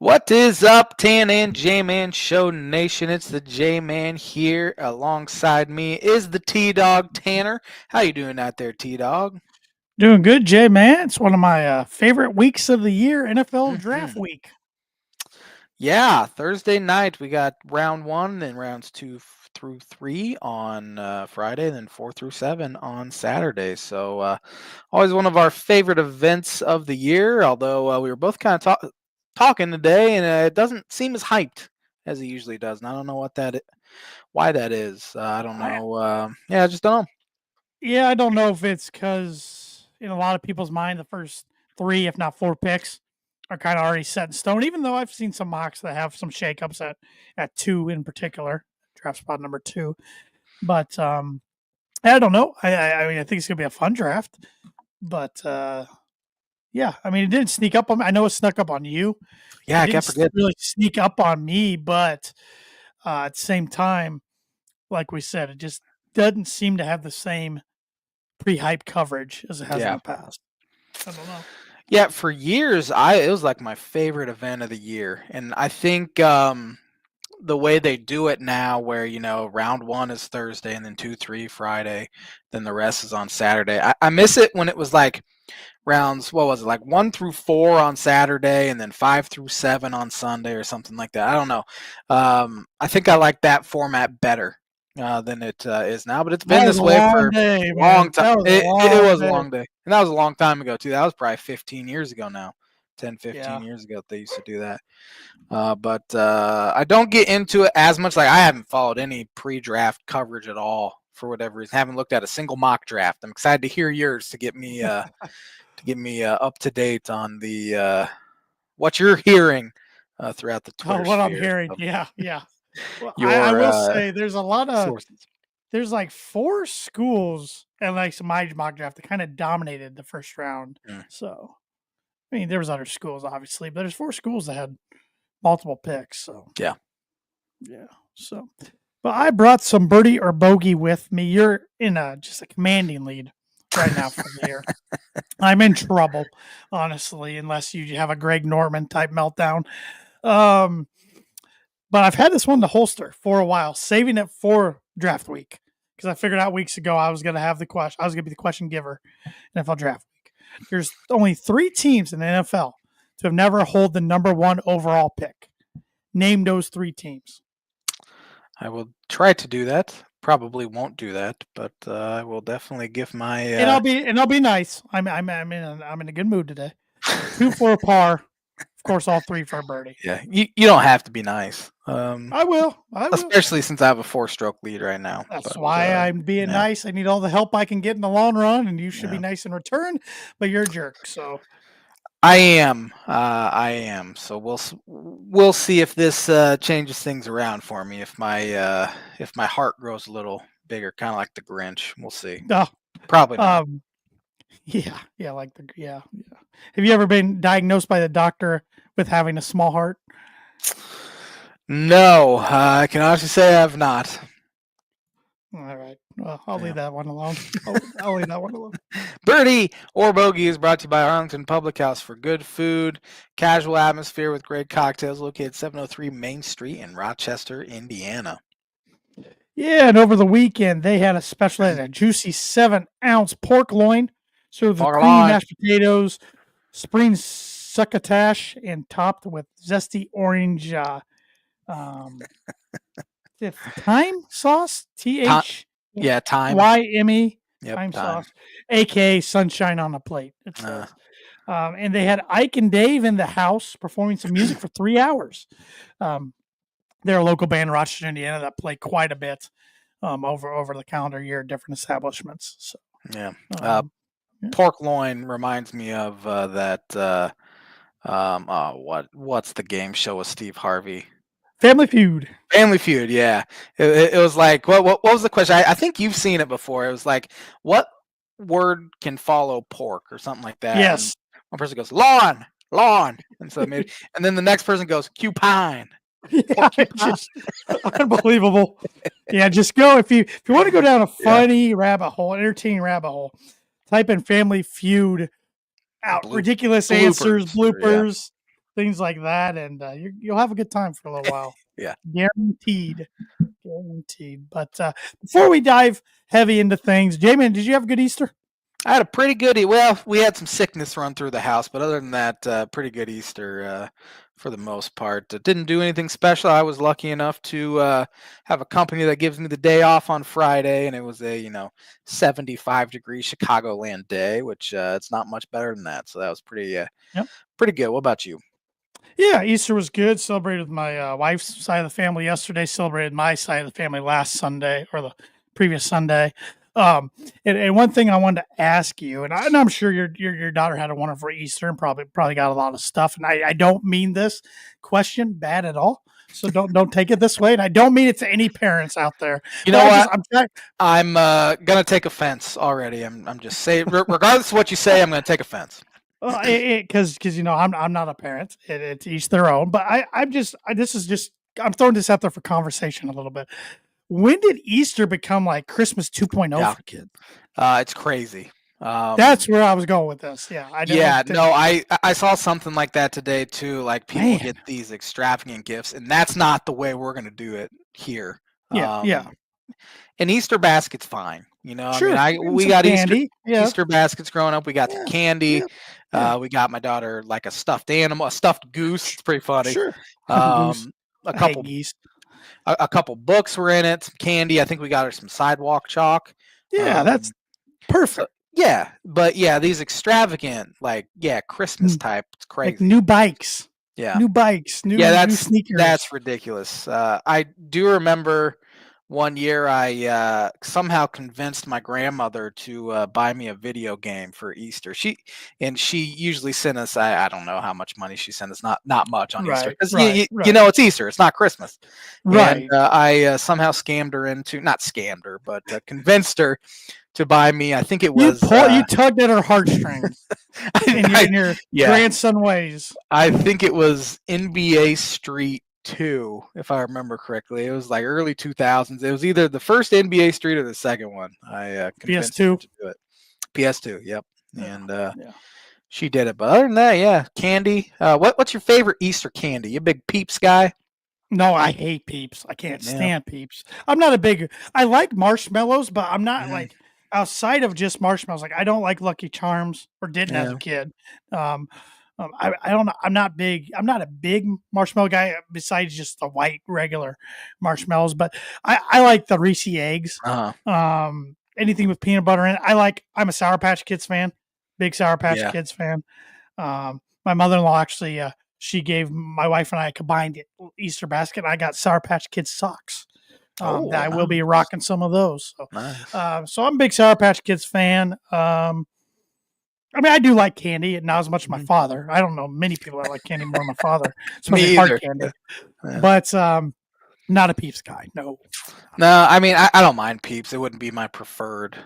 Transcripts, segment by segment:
What is up, Tan and J-Man Show Nation? It's the J-Man here. Alongside me is the T-Dog Tanner. How you doing out there, T-Dog? Doing good, Jay, man. It's one of my favorite weeks of the year, NFL draft hmm week. Yeah, Thursday night we got round 1, then rounds 2 through 3 on Friday, then 4 through 7 on Saturday. So always one of our favorite events of the year, although we were both kind of talking today, and it doesn't seem as hyped as it usually does. And I don't know why that is. I don't know. I just don't know. Yeah, I don't know if it's because in a lot of people's mind, the first 3, if not 4 picks are kind of already set in stone, even though I've seen some mocks that have some shakeups at 2 in particular, draft spot number 2. But I don't know. I mean, I think it's going to be a fun draft. But yeah, I mean, it didn't sneak up on me. I know it snuck up on you. Yeah, It I can't didn't forget. really sneak up on me, but at the same time, like we said, it just doesn't seem to have the same pre-hype coverage as it has in Yeah. the past. I don't know. Yeah, for years it was like my favorite event of the year. And I think the way they do it now where, round 1 is Thursday and then 2, 3 Friday, then the rest is on Saturday. I miss it when it was like rounds, what was it, like 1 through 4 on Saturday and then 5 through 7 on Sunday or something like that. I don't know. I think I like that format better than it is now, but it's been That was this a way long for day, a long man. time. That was a It long was a day. long day. And that was a long time ago, too. That was probably 15 years ago now. 10, 15 Yeah. years ago they used to do that. But I don't get into it as much. Like I haven't followed any pre-draft coverage at all for whatever reason. Haven't looked at a single mock draft. I'm excited to hear yours to get me up to date on the what you're hearing throughout the Oh, Twitter what I'm sphere hearing. of Yeah, yeah. Well, I your will say sources. there's like 4 schools and like some my mock draft that kind of dominated the first round. Mm. So I mean, there was other schools obviously, but there's 4 schools that had multiple picks. So Yeah. yeah. So, but I brought some birdie or bogey with me. You're in just a commanding lead right now for the year. I'm in trouble, honestly, unless you have a Greg Norman type meltdown. Um, but I've had this one to holster for a while, saving it for draft week because I figured out weeks ago I was going to have the question. I was going to be the question giver in NFL draft week. There's only 3 teams in the NFL to have never hold the number 1 overall pick. Name those 3 teams. I will try to do that. Probably won't do that, but I will definitely give my. And I'll be nice. I'm in a good mood today. 2 for a par. Of course, all 3 for a birdie. Yeah, you don't have to be nice. I will. Especially since I have a 4-stroke lead right now. That's But why I'm being yeah. nice. I need all the help I can get in the long run, and you should be Yeah. nice in return. But you're a jerk, so I am. I am. So we'll see if this changes things around for me. If my heart grows a little bigger, kind of like the Grinch. We'll see. uh, Probably not. yeah, like yeah. Have you ever been diagnosed by the doctor with having a small heart? No, I can honestly say I have not. All right. Well, I'll Yeah. leave that one alone. I'll leave that one alone. Birdie or Bogey is brought to you by Arlington Public House for good food, casual atmosphere with great cocktails. Located 703 Main Street in Rochester, Indiana. Yeah, and over the weekend they had a special, a juicy 7-ounce pork loin served with Pork creamy loin. mashed potatoes, spring succotash, and topped with zesty orange thyme sauce. TH Yeah, time. YME Yep, thyme time. sauce, aka sunshine on a plate. It says. And they had Ike and Dave in the house performing some music for 3 hours. They're a local band in Rochester, Indiana that play quite a bit over the calendar year at different establishments. So Yeah. yeah. Pork loin reminds me of that. What's the game show with Steve Harvey? Family Feud. Family Feud. Yeah. It was like what was the question? I think you've seen it before. It was like what word can follow pork or something like that. Yes. And one person goes lawn, and so maybe, and then the next person goes cupine. Yeah, just unbelievable. Yeah, just go if you want to go down a funny rabbit hole, entertaining rabbit hole. Type in Family Feud. Ridiculous answers, bloopers. things like that, and you'll have a good time for a little while. Yeah. Guaranteed. Guaranteed. But before we dive heavy into things, J-Man, did you have a good Easter? I had a pretty good. Well, we had some sickness run through the house, but other than that, pretty good Easter for the most part. Didn't do anything special. I was lucky enough to have a company that gives me the day off on Friday, and it was a 75-degree Chicagoland day, which it's not much better than that. So that was Yep. pretty good. What about you? Yeah, Easter was good. Celebrated with my wife's side of the family yesterday. Celebrated my side of the family last Sunday or the previous Sunday. And one thing I wanted to ask you, and I'm sure your daughter had a wonderful Easter and probably got a lot of stuff. And I don't mean this question bad at all, so don't take it this way. And I don't mean it to any parents out there. You know what? I'm trying. I'm gonna take offense already. I'm just saying, regardless of what you say, I'm gonna take offense. Well, because I'm not a parent. It's each their own. But I'm throwing this out there for conversation a little bit. When did Easter become like Christmas 2.0 Yeah. for kids? It's crazy. That's where I was going with this. Yeah, I saw something like that today too. Like people Man. get these extravagant gifts, and that's not the way we're gonna do it here. Yeah. An Easter basket's fine. Sure. I mean, we Some got candy. Easter baskets growing up. We got the candy. Yeah. We got my daughter like a stuffed animal, a stuffed goose. It's pretty funny. Sure. Um, a I hate couple geese. a couple books were in it. Some candy. I think we got her some sidewalk chalk. Yeah, that's perfect. Yeah, but these extravagant, Christmas type. It's crazy. Like new bikes. Yeah. New bikes. New sneakers. That's ridiculous. I do remember one year I somehow convinced my grandmother to buy me a video game for Easter. She usually sent us, I don't know how much money she sent us, not much on Easter. Because it's Easter, it's not Christmas. Right. And I somehow scammed her not scammed her, but convinced her to buy me. I think it was you tugged at her heartstrings in your grandson ways. I think it was NBA Street 2, if I remember correctly. It was like early 2000s. It was either the first NBA Street or the second one. I convinced her to do it. PS2, yep. And she did it. But other than that, candy. What's your favorite Easter candy? You a big Peeps guy? No, I hate Peeps. I can't stand Peeps. I like marshmallows, but I'm not like outside of just marshmallows. Like I don't like Lucky Charms or didn't as a kid. I don't know. I'm not a big marshmallow guy besides just the white regular marshmallows, but I like the Reese eggs. Anything with peanut butter in it. I'm a Sour Patch Kids fan, big Sour Patch Kids fan. My mother-in-law actually, she gave my wife and I a combined Easter basket. I got Sour Patch Kids socks. I will be rocking some of those. So, so I'm a big Sour Patch Kids fan. I mean, I do like candy, not as much as my father. I don't know many people that like candy more than my father, especially hard candy. But not a Peeps guy. No. I mean, I don't mind Peeps. It wouldn't be my preferred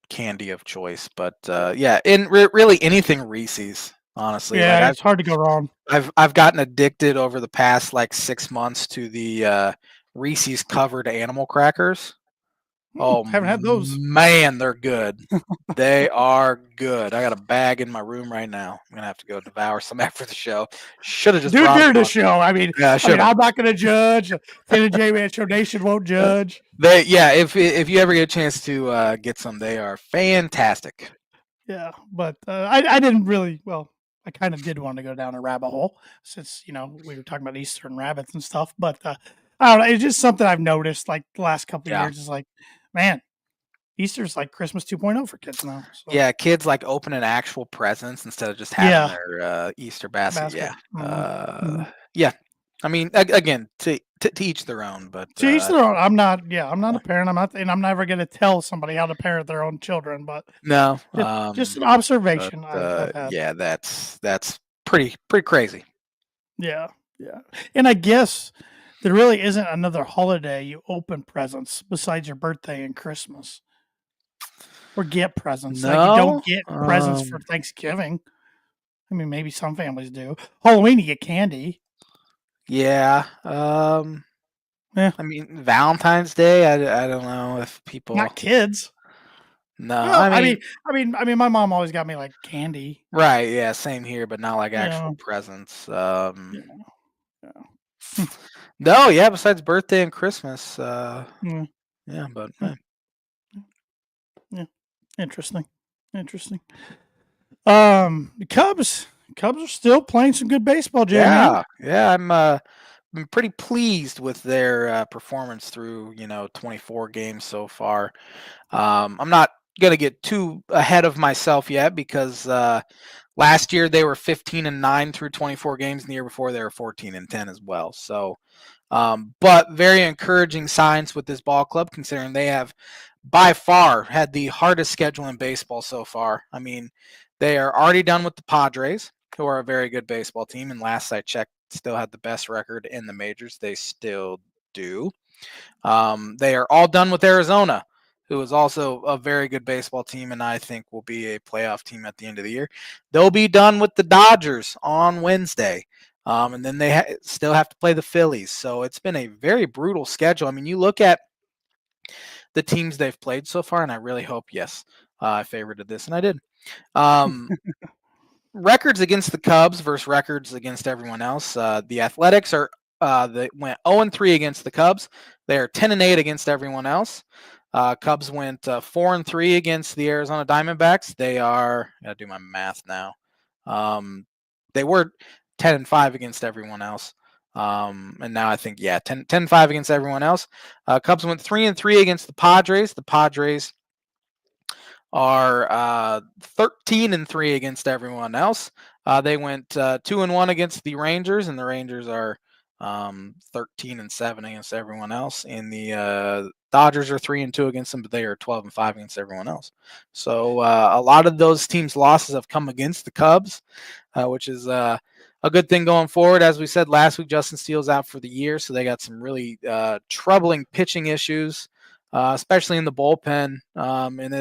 candy of choice, but really anything Reese's. Honestly, yeah, it's hard to go wrong. I've gotten addicted over the past 6 months to the Reese's covered animal crackers. Oh, haven't had those. Man, they're good. They are good. I got a bag in my room right now. I'm gonna have to go devour some after the show. Should have just do during the show. I mean, I'm not gonna judge. The J-Man Show Nation won't judge. If you ever get a chance to get some, they are fantastic. Yeah, but I didn't really. Well, I kind of did want to go down a rabbit hole since we were talking about Easter and rabbits and stuff. But I don't know. It's just something I've noticed like the last couple of years. Is like, man, Easter's like Christmas 2.0 for kids now. So. Yeah, kids like opening actual presents instead of just having their Easter basket. Yeah. I mean, again, to each their own, but to each their own. I'm not a parent. I'm never going to tell somebody how to parent their own children. But no, just an observation. That's pretty crazy. Yeah, and I guess there really isn't another holiday you open presents besides your birthday and Christmas. Or get presents. No, like you don't get presents for Thanksgiving. I mean, maybe some families do. Halloween, you get candy. Yeah. I mean, Valentine's Day. I don't know if people. Not kids. No, Well, I mean, my mom always got me like candy. right, yeah, same here, but not like You actual know, presents. yeah, yeah. Hmm, No, yeah, besides birthday and Christmas, yeah, yeah, but hmm, yeah. Interesting. Interesting. The Cubs are still playing some good baseball, Jay, man. yeah, I'm pretty pleased with their performance through 24 games so far. I'm not gonna get too ahead of myself yet because last year they were 15-9 through 24 games, and the year before they were 14-10 as well. So, but very encouraging signs with this ball club, considering they have by far had the hardest schedule in baseball so far. I mean, they are already done with the Padres, who are a very good baseball team, and last I checked, still had the best record in the majors. They still do. They are all done with Arizona, who is also a very good baseball team, and I think will be a playoff team at the end of the year. They'll be done with the Dodgers on Wednesday. And then they still have to play the Phillies. So it's been a very brutal schedule. I mean, you look at the teams they've played so far, and I really hope, yes, I favorited this, and I did. Um, Records against the Cubs versus records against everyone else. The Athletics are they went 0-3 against the Cubs. They are 10-8 against everyone else. Cubs went 4-3 against the Arizona Diamondbacks. They are, I gotta do my math now. They were 10-5 against everyone else. And now I think, yeah, 10-5 against everyone else. Cubs went 3-3 against the Padres. The Padres are 13-3 against everyone else. They went 2-1 against the Rangers, and the Rangers are 13-7 against everyone else. And the Dodgers are 3-2 against them, but they are 12-5 against everyone else. So a lot of those teams' losses have come against the Cubs, which is a good thing going forward. As we said last week, Justin Steele's out for the year, so they got some really troubling pitching issues, especially in the bullpen. And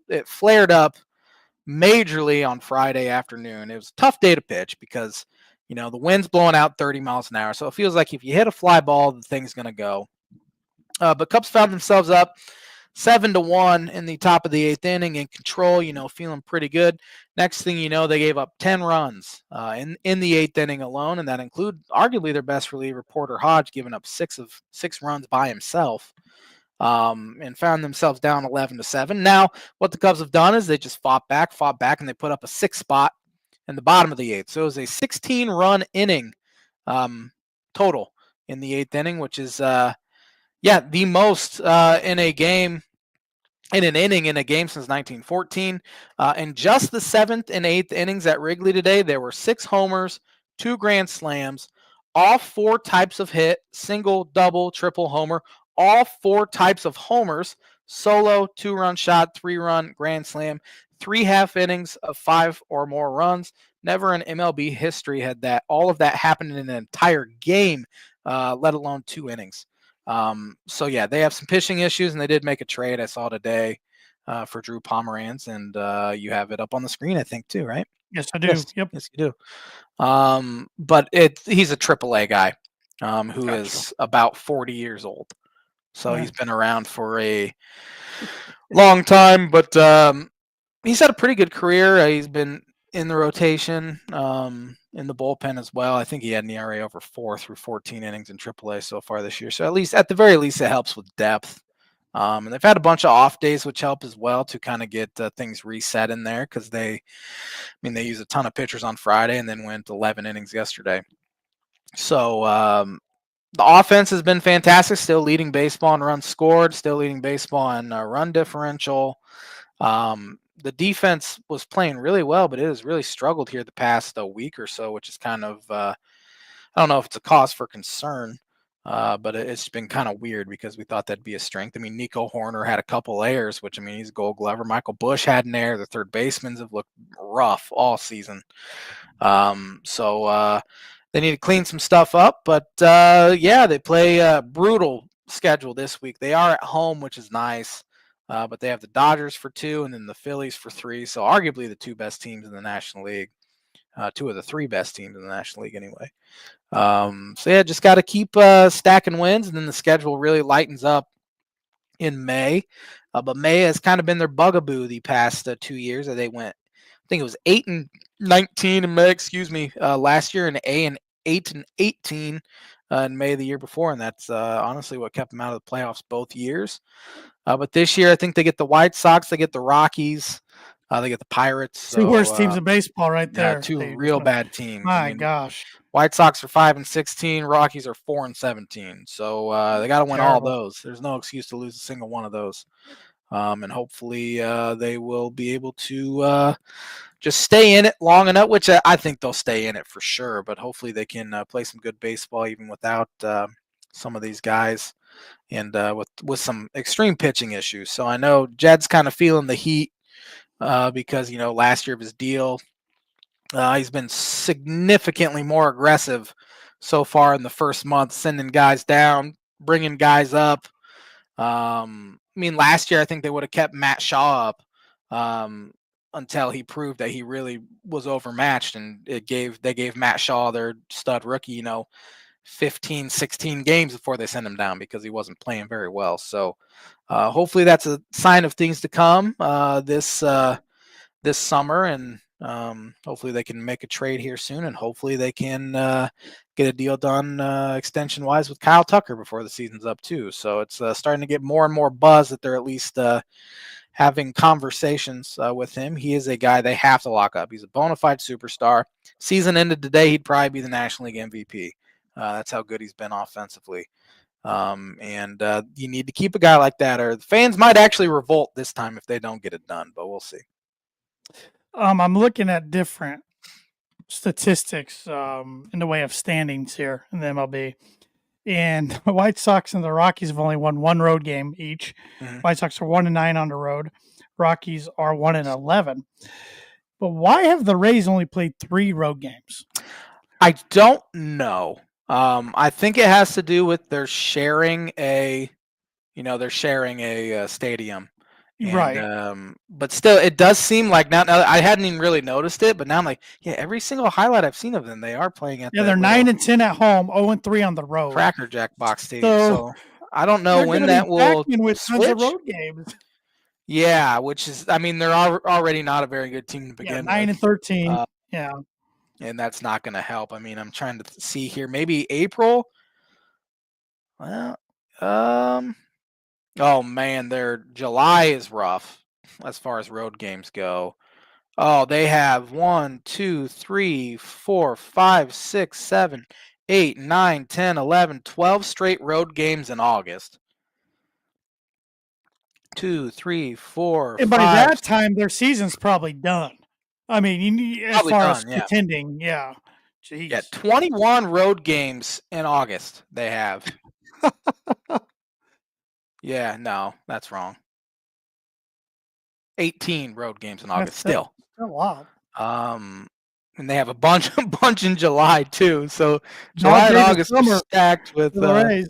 it flared up majorly on Friday afternoon. It was a tough day to pitch because the wind's blowing out 30 miles an hour, so it feels like if you hit a fly ball, the thing's going to go. But Cubs found themselves up 7-1 in the top of the eighth inning in control, feeling pretty good. Next thing you know, they gave up 10 runs in the eighth inning alone, and that included arguably their best reliever, Porter Hodge, giving up six runs by himself, and found themselves down 11-7. Now, what the Cubs have done is they just fought back, and they put up a 6 spot in the bottom of the eighth. So it was a 16-run inning total in the eighth inning, which is the most in a game, in an inning in a game since 1914. In just the seventh and eighth innings at Wrigley today, there were 6 homers, 2 grand slams, all 4 types of hit, single, double, triple homer, all 4 types of homers, solo, 2-run shot, 3-run, grand slam, 3 half innings of 5 or more runs. Never in MLB history had all of that happened in an entire game, let alone 2 innings. So yeah, they have some pitching issues, and they did make a trade I saw today for Drew Pomeranz, and you have it up on the screen, I think, too, right? Yes, I do. Yes, Yep. yes, you do. But he's a AAA guy who Gotcha. is about 40 years old, so Yeah. he's been around for a long time. But he's had a pretty good career. He's been in the rotation, in the bullpen as well. I think he had an ERA over 4 through 14 innings in AAA so far this year. So at the very least, it helps with depth. And they've had a bunch of off days, which help as well to kind of get things reset in there because they use a ton of pitchers on Friday and then went 11 innings yesterday. So the offense has been fantastic, still leading baseball in runs scored, still leading baseball in run differential. The defense was playing really well, but it has really struggled here the past week or so, which is kind of I don't know if it's a cause for concern, but it's been kind of weird because we thought that'd be a strength. I mean, Nico Horner had a couple errors, which he's a Gold Glover. Michael Busch had an error. The third basemen have looked rough all season. So they need to clean some stuff up. But they play a brutal schedule this week. They are at home, which is nice. But they have the Dodgers for 2 and then the Phillies for 3. So arguably the 2 best teams in the National League. 2 of the 3 best teams in the National League anyway. Just got to keep stacking wins, and then the schedule really lightens up in May. But May has kind of been their bugaboo the past 2 years. They went, I think it was 8-19 in May, last year, and 8-18 in May the year before, and that's honestly what kept them out of the playoffs both years. But this year, I think they get the White Sox, they get the Rockies, they get the Pirates. Two worst teams in baseball, right there. Two real bad teams. My gosh. White Sox are 5-16, Rockies are 4-17. So they got to win all those. There's no excuse to lose a single one of those. And hopefully they will be able to just stay in it long enough, which I think they'll stay in it for sure. But hopefully they can play some good baseball even without some of these guys and with some extreme pitching issues. So I know Jed's kind of feeling the heat because, last year of his deal, he's been significantly more aggressive so far in the first month, sending guys down, bringing guys up. Last year I think they would have kept Matt Shaw up until he proved that he really was overmatched, and they gave Matt Shaw, their stud rookie, 15, 16 games before they sent him down because he wasn't playing very well. So hopefully that's a sign of things to come this summer, and hopefully they can make a trade here soon, and hopefully they can get a deal done extension wise with Kyle Tucker before the season's up too. So it's starting to get more and more buzz that they're at least having conversations with him. He is a guy they have to lock up. He's a bona fide superstar. Season ended today, he'd probably be the National League MVP. That's how good he's been offensively. And you need to keep a guy like that, or the fans might actually revolt this time if they don't get it done, but we'll see. I'm looking at different statistics in the way of standings here in the MLB. And the White Sox and the Rockies have only won one road game each. Mm-hmm. White Sox are 1-9 on the road. Rockies are 1-11. But why have the Rays only played 3 road games? I don't know. I think it has to do with they're sharing a stadium. And, right. But still, it does seem like now I hadn't even really noticed it, but now I'm like, yeah, every single highlight I've seen of them, they are playing at. Yeah, they're 9-10 at home, 0-3 on the road. Cracker Jack Box Stadium. So I don't know when that will with switch. Tons of road games. Yeah, which is, they're already not a very good team to begin with. 9-13. Yeah. And that's not going to help. I'm trying to see here. Maybe April. Well, oh man, their July is rough as far as road games go. Oh, they have 1, 2, 3, 4, 5, 6, 7, 8, 9, 10, 11, 12 straight road games in August. 2, 3, 4, and 5. By that time, their season's probably done. As far as pretending, yeah. Jeez. Yeah, 21 road games in August they have. Yeah, no, that's wrong. 18 road games in August still. A lot. And they have a bunch in July too. So July and August are stacked with I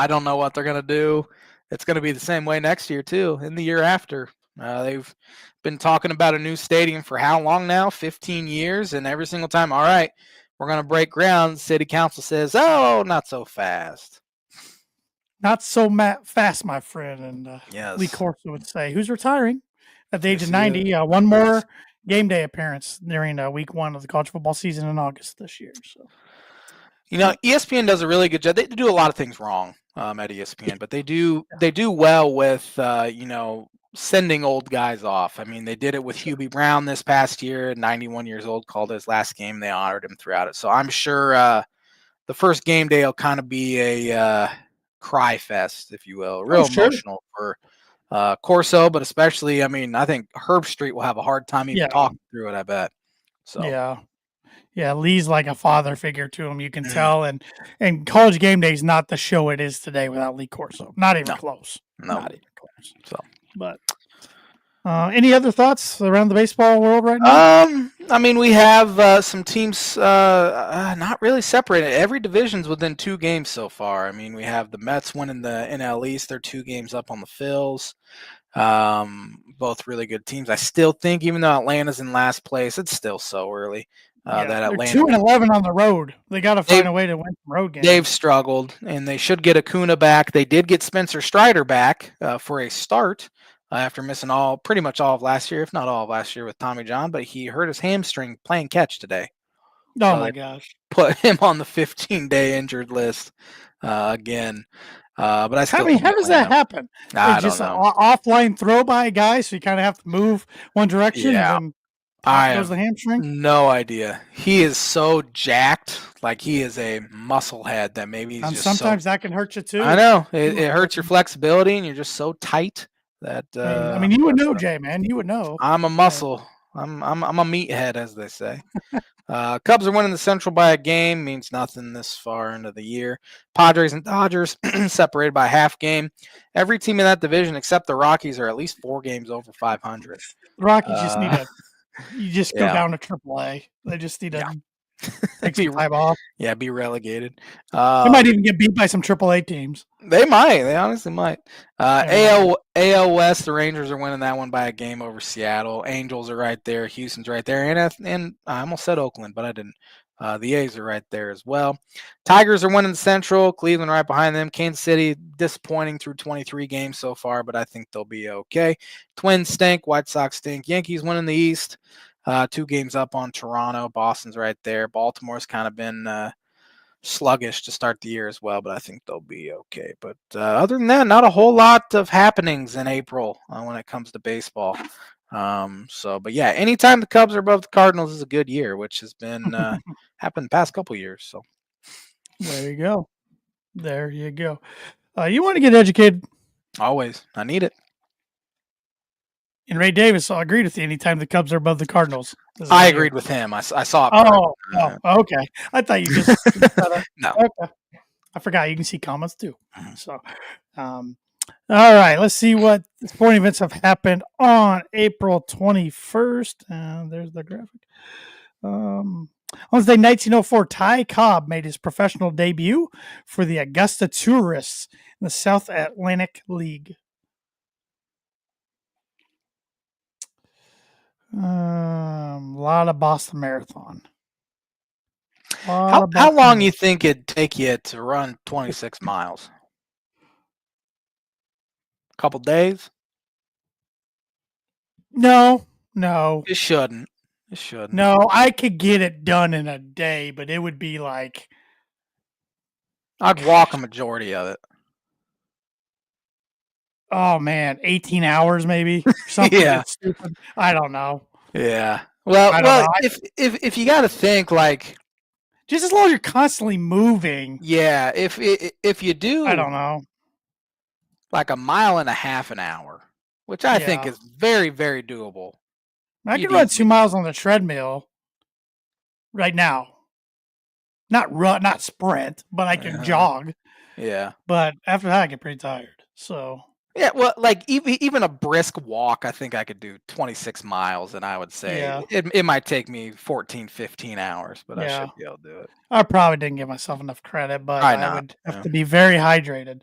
don't know what they're gonna do. It's gonna be the same way next year too, and the year after. They've been talking about a new stadium for how long now? 15 years, and every single time, all right, we're gonna break ground. City council says, "Oh, not so fast." Not so fast, my friend. And yes. Lee Corso would say, who's retiring at the age of 90. One more game day appearance during week 1 of the college football season in August this year. So, ESPN does a really good job. They do a lot of things wrong at ESPN, but they do well with sending old guys off. They did it with Hubie Brown this past year, 91 years old, called his last game. They honored him throughout it. So I'm sure the first game day will kind of be a cry fest, if you will. Real emotional for Corso, but especially, I think Herb Street will have a hard time even talking through it, I bet. So yeah, Lee's like a father figure to him, you can tell, and College Game Day is not the show it is today without Lee Corso. Not even close. No. Not even close. So, but any other thoughts around the baseball world right now? We have some teams not really separated. Every division's within 2 games so far. We have the Mets winning the NL East. They're 2 games up on the Phils. Both really good teams. I still think, even though Atlanta's in last place, it's still so early. Yeah, that they're Atlanta 2-11 on the road. They got to they've find a way to win some road they've games. struggled, and they should get Acuna back. They did get Spencer Strider back for a start after missing pretty much all of last year, if not all of last year with Tommy John, but he hurt his hamstring playing catch today. Oh So my they gosh! put him on the 15-day injured list again. But I still How think does that Atlanta. happen? I It's don't just an know. offline throw by a guy, so you kind of have to move one direction, and Yeah, then I pop goes have the hamstring. no idea. He is so jacked, like he is a muscle head that maybe he's And just so. sometimes that can hurt you I too. know it hurts your flexibility, and you're just so tight that. I mean, you would know, Jay, man. You would know. I'm a muscle. I'm a meathead, as they say. Cubs are winning the Central by a game. Means nothing this far into the year. Padres and Dodgers separated by a half game. Every team in that division except the Rockies are at least 4 games over 500. The Rockies just need Uh, to. You just go yeah, down to AAA. They just need yeah, to take some time off. be relegated. They might even get beat by some AAA teams. They might. They honestly might. Yeah. AL West, the Rangers are winning that one by a game over Seattle. Angels are right there. Houston's right there. And I almost said Oakland, but I didn't. The A's are right there as well. Tigers are winning the Central. Cleveland right behind them. Kansas City disappointing through 23 games so far, but I think they'll be okay. Twins stink. White Sox stink. Yankees winning the East. 2 games up on Toronto. Boston's right there. Baltimore's kind of been sluggish to start the year as well, but I think they'll be okay. But other than that, not a whole lot of happenings in April when it comes to baseball. But yeah, anytime the Cubs are above the Cardinals is a good year, which has been happened the past couple years. So There you go. There you go. You want to get educated. always, I need it. And Ray Davis agreed with you anytime the Cubs are above the Cardinals. I agreed with him. I saw it. Okay. I thought you just no. Okay. I forgot you can see comments too. So, all right. Let's see what sporting events have happened on April 21st. There's the graphic. On Wednesday, 1904, Ty Cobb made his professional debut for the Augusta Tourists in the South Atlantic League. A lot of Boston Marathon. How long you think it'd take you to run 26 miles? A couple days? No. It shouldn't. It shouldn't. No, I could get it done in a day, but it would be like I'd walk a majority of it. oh man, 18 hours maybe. Something Yeah. stupid. I don't know. Yeah. Well, if you got to think like just as long as you're constantly moving. Yeah, if you do I don't know. Like a mile and a half an hour, which I think is very, very doable. I can run 2 miles on the treadmill right now. Not sprint, but I can jog. Yeah. But after that, I get pretty tired. So yeah, well, like even a brisk walk, I think I could do 26 miles, and I would say it might take me 14, 15 hours, but I should be able to do it. I probably didn't give myself enough credit, but I would have to be very hydrated.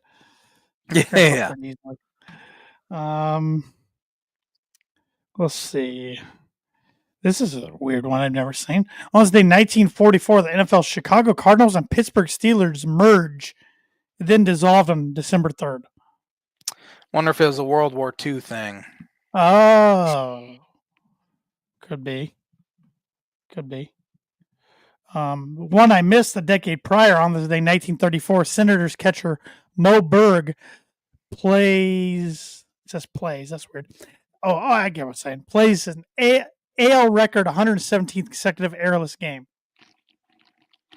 Yeah. Let's see. This is a weird one I've never seen. On Wednesday, 1944, the NFL Chicago Cardinals and Pittsburgh Steelers merge, then dissolved on December 3rd. Wonder if it was a World War II thing. Oh, could be. One I missed a decade prior on this day, 1934, Senators catcher Mo Berg plays. It says plays. That's weird. Oh, I get what I'm saying. Plays an AL record 117th consecutive errorless game.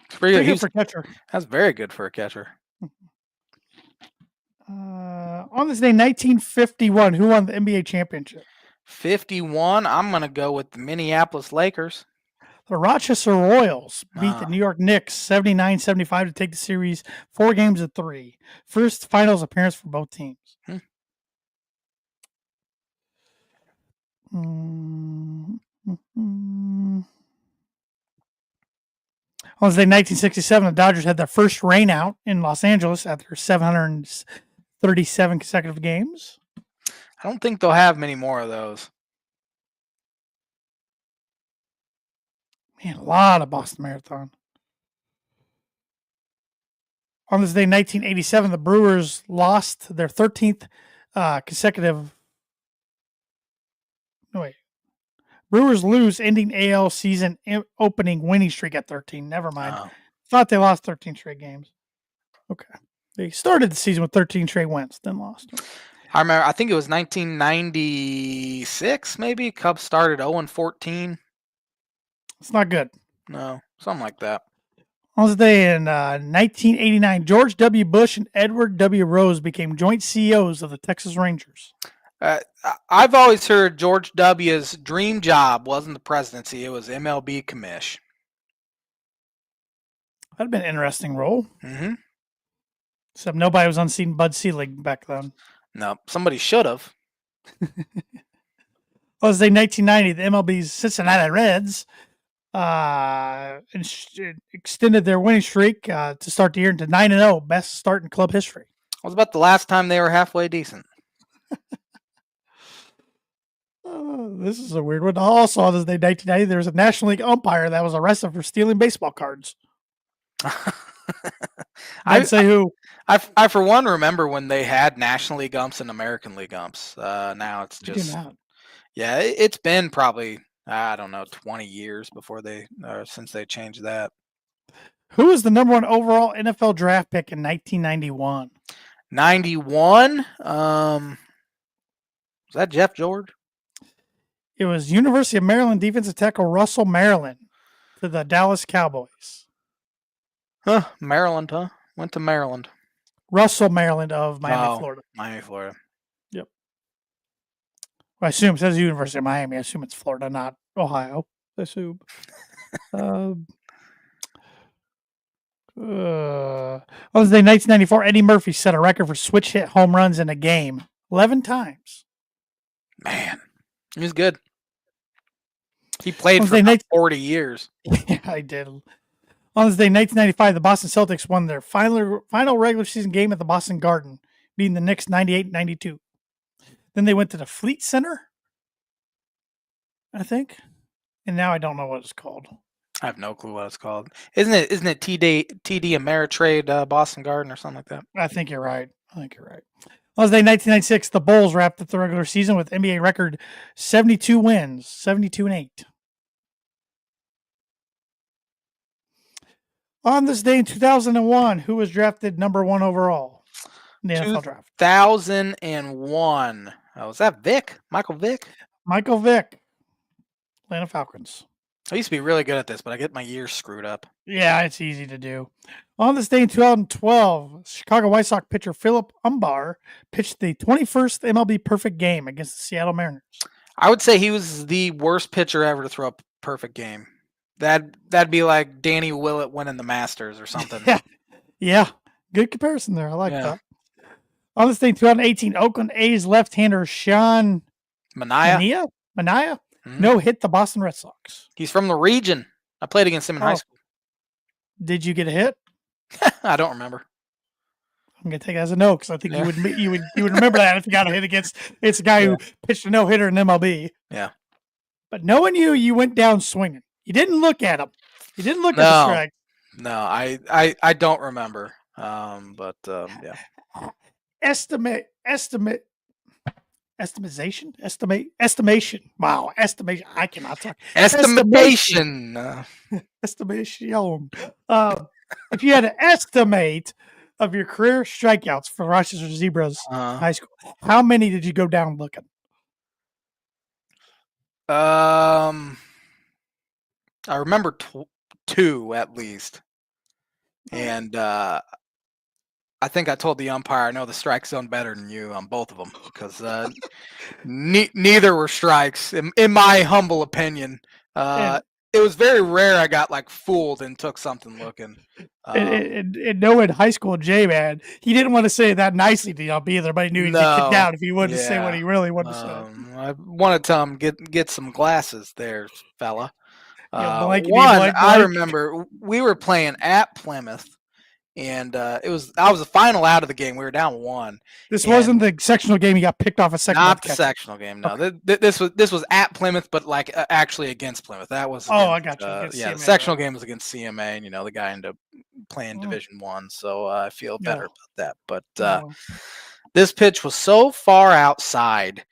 Pretty good for catcher. That's very good for a catcher. On this day, 1951, who won the NBA championship? 51. I'm going to go with the Minneapolis Lakers. The Rochester Royals beat the New York Knicks 79-75 to take the series 4 games to 3. First finals appearance for both teams. On this day, 1967, the Dodgers had their first rain out in Los Angeles after 737 consecutive games. I don't think they'll have many more of those. Man, a lot of Boston Marathon. On this day, 1987, the Brewers lost their 13th consecutive. No, wait. Brewers lose, ending AL season opening winning streak at 13. Never mind. Oh. Thought they lost 13 straight games. Okay. They started the season with 13 straight wins, then lost. I remember, I think it was 1996, maybe. Cubs started 0-14. It's not good. No, something like that. On this day in 1989, George W. Bush and Edward W. Rose became joint CEOs of the Texas Rangers. I've always heard George W.'s dream job wasn't the presidency; it was MLB commish. That'd been an interesting role. Mm-hmm. Except nobody was unseen Bud Selig back then. No, somebody should have. On this day, 1990, the MLB's Cincinnati Reds extended their winning streak to start the year into 9-0, best start in club history. It was about the last time they were halfway decent. This is a weird one. Also, on this day, 1990, there was a National League umpire that was arrested for stealing baseball cards. I'd say who. I for one remember when they had National League umps and American League umps. Now it's just it's been probably, I don't know, 20 years before since they changed that. Who was the number one overall NFL draft pick in 1991? 91? Was that Jeff George? It was University of Maryland defensive tackle Russell Maryland to the Dallas Cowboys. Huh, Maryland, huh? Went to Maryland. Russell Maryland of Miami, Florida. Miami, Florida. Yep. Well, I assume it says University of Miami. I assume it's Florida, not Ohio. I assume. On this day, 1994, Eddie Murphy set a record for switch hit home runs in a game 11 times. Man, he was good. He played for 40 years. Yeah, I did. On this day, 1995, the Boston Celtics won their final regular season game at the Boston Garden, beating the Knicks 98-92. Then they went to the Fleet Center, I think, and now I don't know what it's called. I have no clue what it's called. Isn't it TD Ameritrade Boston Garden or something like that? I think you're right. On this day, 1996, the Bulls wrapped up the regular season with NBA record 72 wins, 72-8. On this day in 2001, who was drafted number one overall in the NFL draft? 2001. Oh, was that Vick? Michael Vick? Michael Vick. Atlanta Falcons. I used to be really good at this, but I get my years screwed up. Yeah, it's easy to do. On this day in 2012, Chicago White Sox pitcher Philip Umbar pitched the 21st MLB perfect game against the Seattle Mariners. I would say he was the worst pitcher ever to throw a perfect game. That'd be like Danny Willett winning the Masters or something. Yeah. Good comparison there. I like that. On this day, 2018, Oakland A's left-hander Sean Manaea no-hit the Boston Red Sox. He's from the region. I played against him in high school. Did you get a hit? I don't remember. I'm gonna take it as a no because I think you would remember that if you got a hit against. It's a guy who pitched a no-hitter in MLB. Yeah. But knowing you went down swinging. You didn't look at him. You didn't look at the strike. No, I don't remember. Estimation. Wow, estimation. I cannot talk. Estimation. Estimation. If you had to estimate of your career strikeouts for Rochester Zebras high school, how many did you go down looking? I remember 2 at least. And I think I told the umpire I know the strike zone better than you on both of them because neither were strikes, in my humble opinion. It was very rare I got like fooled and took something looking. And knowing high school Jay, man, he didn't want to say it that nicely to you either, but he knew he'd get kicked out if he wanted to say what he really wanted to say. I want to tell him get some glasses there, fella. I remember we were playing at Plymouth, and I was the final out of the game. We were down 1. This wasn't the sectional game. You got picked off a second. Not the sectional game. No, Okay. this was at Plymouth, but like actually against Plymouth. That was against, I got you. yeah, CMA, the sectional right. game was against CMA, and the guy ended up playing Mm. Division 1, so I feel better Yeah. about that. But No. this pitch was so far outside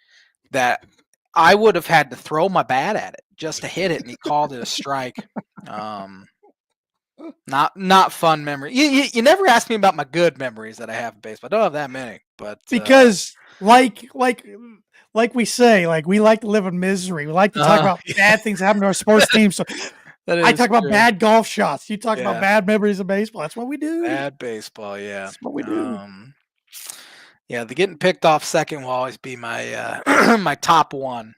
that I would have had to throw my bat at it just to hit it, and he called it a strike. Not fun memory. You never asked me about my good memories that I have in baseball. I don't have that many, but because like we say, like we like to live in misery. We like to talk about bad things that happen to our sports team. So I talk about bad golf shots. You talk about bad memories of baseball. That's what we do. Bad baseball, yeah. That's what we do. Yeah, the getting picked off second will always be my my top one.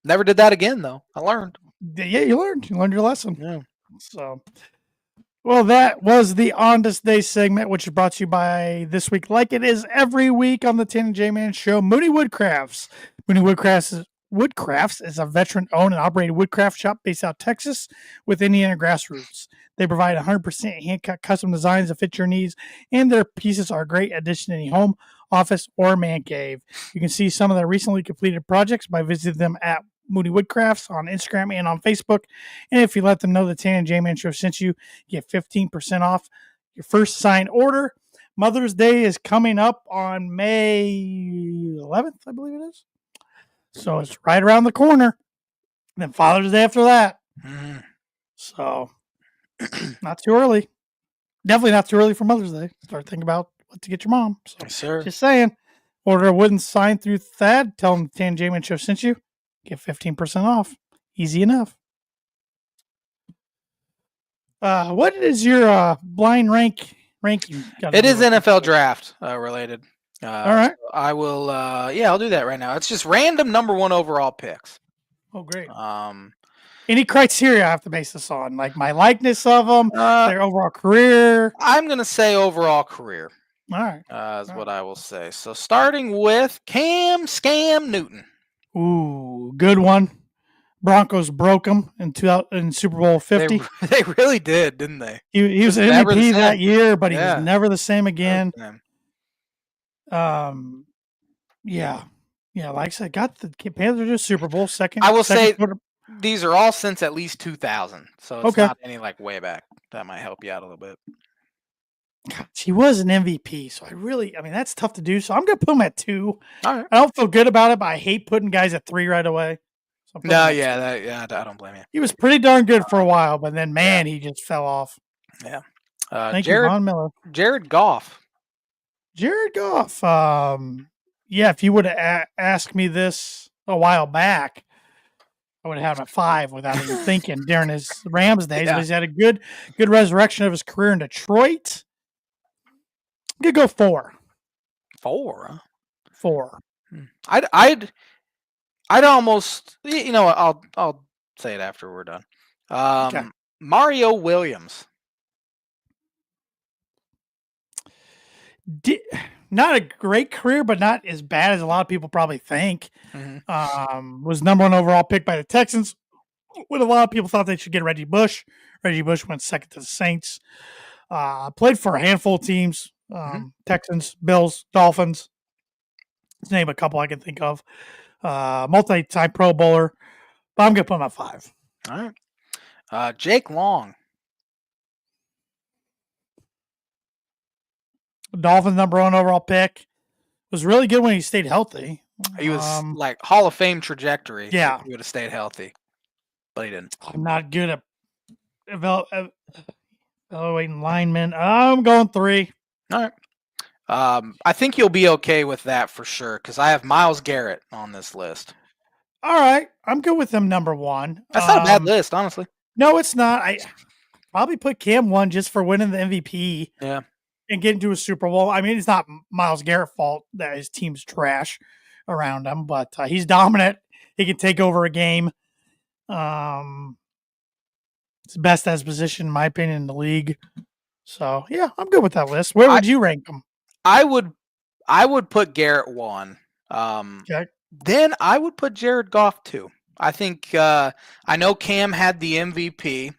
Never did that again though. I learned. Yeah, you learned. You learned your lesson. Yeah. So, well, that was the On This Day segment, which is brought to you by this week, like it is every week on the Tan and J-Man Show, Mooney Woodcrafts. Mooney Woodcrafts is a veteran-owned and operated woodcraft shop based out of Texas with Indiana grassroots. They provide 100% hand-cut custom designs that fit your needs, and their pieces are a great addition to any home, office, or man cave. You can see some of their recently completed projects by visiting them at Mooney Woodcrafts on Instagram and on Facebook. And if you let them know the Tan and J-Man Show sent you, get 15% off your first signed order. Mother's Day is coming up on May 11th, I believe it is. So it's right around the corner. And then Father's Day after that. So not too early. Definitely not too early for Mother's Day. Start thinking about what to get your mom. So yes, sir. Just saying. Order a wooden sign through Thad. Tell them the Tan and J-Man Show sent you. Get 15% off. Easy enough. What is your blind ranking? It is NFL draft related. All right. So I will. I'll do that right now. It's just random number 1 overall picks. Oh, great. Any criteria I have to base this on? Like my likeness of them, their overall career? I'm going to say overall career. All right. Is what I will say. So starting with Cam Scam Newton. Ooh, good one. Broncos broke him in Super Bowl 50. They really did, didn't they? He was an MVP that year, but he was never the same again. Yeah. Like I said, got the Panthers to Super Bowl second. I will say these are all since at least 2000, so it's not any like way back. That might help you out a little bit. He was an MVP, so that's tough to do. So I'm going to put him at 2. All right. I don't feel good about it, but I hate putting guys at 3 right away. So I don't blame you. He was pretty darn good for a while, but then, he just fell off. Yeah. Thank you, Von Miller. Jared Goff. If you would have asked me this a while back, I would have had him at 5 without even thinking during his Rams days. But he's had a good resurrection of his career in Detroit. I'm gonna go 4. 4, huh? 4. I'd almost, I'll say it after we're done. Okay. Mario Williams. Not a great career, but not as bad as a lot of people probably think. Mm-hmm. Was number 1 overall pick by the Texans, when a lot of people thought they should get Reggie Bush. Reggie Bush went second to the Saints. Played for a handful of teams. Texans, Bills, Dolphins. Let's name a couple I can think of. Multi-time Pro Bowler. But I'm going to put him at 5. All right. Jake Long. Dolphins number 1 overall pick. Was really good when he stayed healthy. He was like Hall of Fame trajectory. Yeah. If he would have stayed healthy. But he didn't. I'm not good at evaluating linemen. I'm going 3. All right. I think you'll be okay with that for sure, because I have Myles Garrett on this list. All right. I'm good with him number 1. That's not a bad list, honestly. No, it's not. I probably put Cam 1 just for winning the MVP. Yeah. And getting to a Super Bowl. I mean, it's not Myles Garrett's fault that his team's trash around him, but he's dominant. He can take over a game. It's best as position, in my opinion, in the league. So, yeah, I'm good with that list. Where would you rank him? I would put Garrett 1. Okay. Then I would put Jared Goff 2. I think I know Cam had the MVP.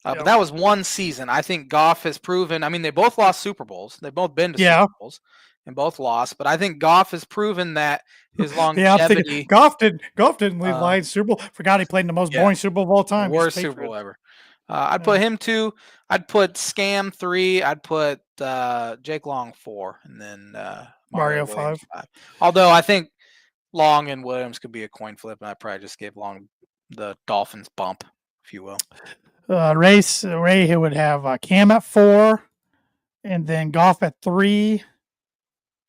But that was one season. I think Goff has proven. I mean, they both lost Super Bowls. They've both been to Super Bowls and both lost. But I think Goff has proven that his longevity. Goff didn't lead Lions Super Bowl. Forgot he played in the most boring Super Bowl of all time. Worst Super Bowl ever. I'd put him 2. I'd put Scam 3. I'd put Jake Long 4, and then Mario 5. Although I think Long and Williams could be a coin flip, and I probably just gave Long the Dolphins bump, if you will. Ray would have Cam at 4, and then Goff at 3,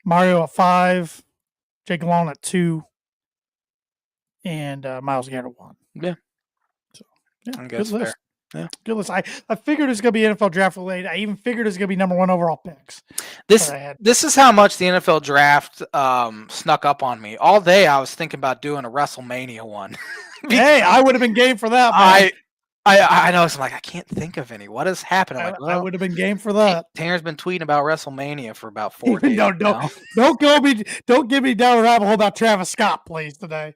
Mario at 5, Jake Long at 2, and Myles Garrett at 1. Yeah. So, good list. Fair. Yeah. Good list. I figured it was going to be NFL draft related. I even figured it was going to be number 1 overall picks. This is how much the NFL draft snuck up on me. All day I was thinking about doing a WrestleMania one. Hey, I would have been game for that, man. I know. So I'm like, I can't think of any. What has happened? I would have been game for that. Tanner's been tweeting about WrestleMania for about 4 days. Don't get me down a rabbit hole about Travis Scott, please, today.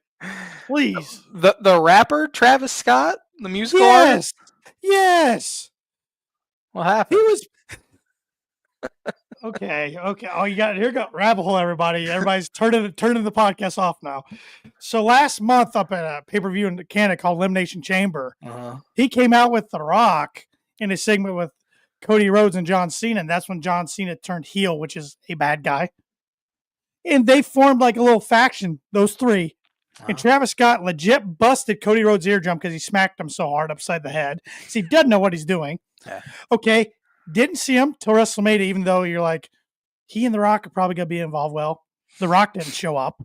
Please. The rapper Travis Scott, the musical artist. Yes. What happened? He was okay. Oh, you got it. Here go rabbit hole, everybody. Everybody's turning the podcast off now. So last month up at a pay-per-view in Canada called Elimination Chamber, he came out with The Rock in a segment with Cody Rhodes and John Cena, and that's when John Cena turned heel, which is a bad guy. And they formed like a little faction, those 3. And Travis Scott legit busted Cody Rhodes' eardrum because he smacked him so hard upside the head. So he doesn't know what he's doing. Yeah. Okay. Didn't see him till WrestleMania, even though you're like, he and The Rock are probably going to be involved. Well, The Rock didn't show up.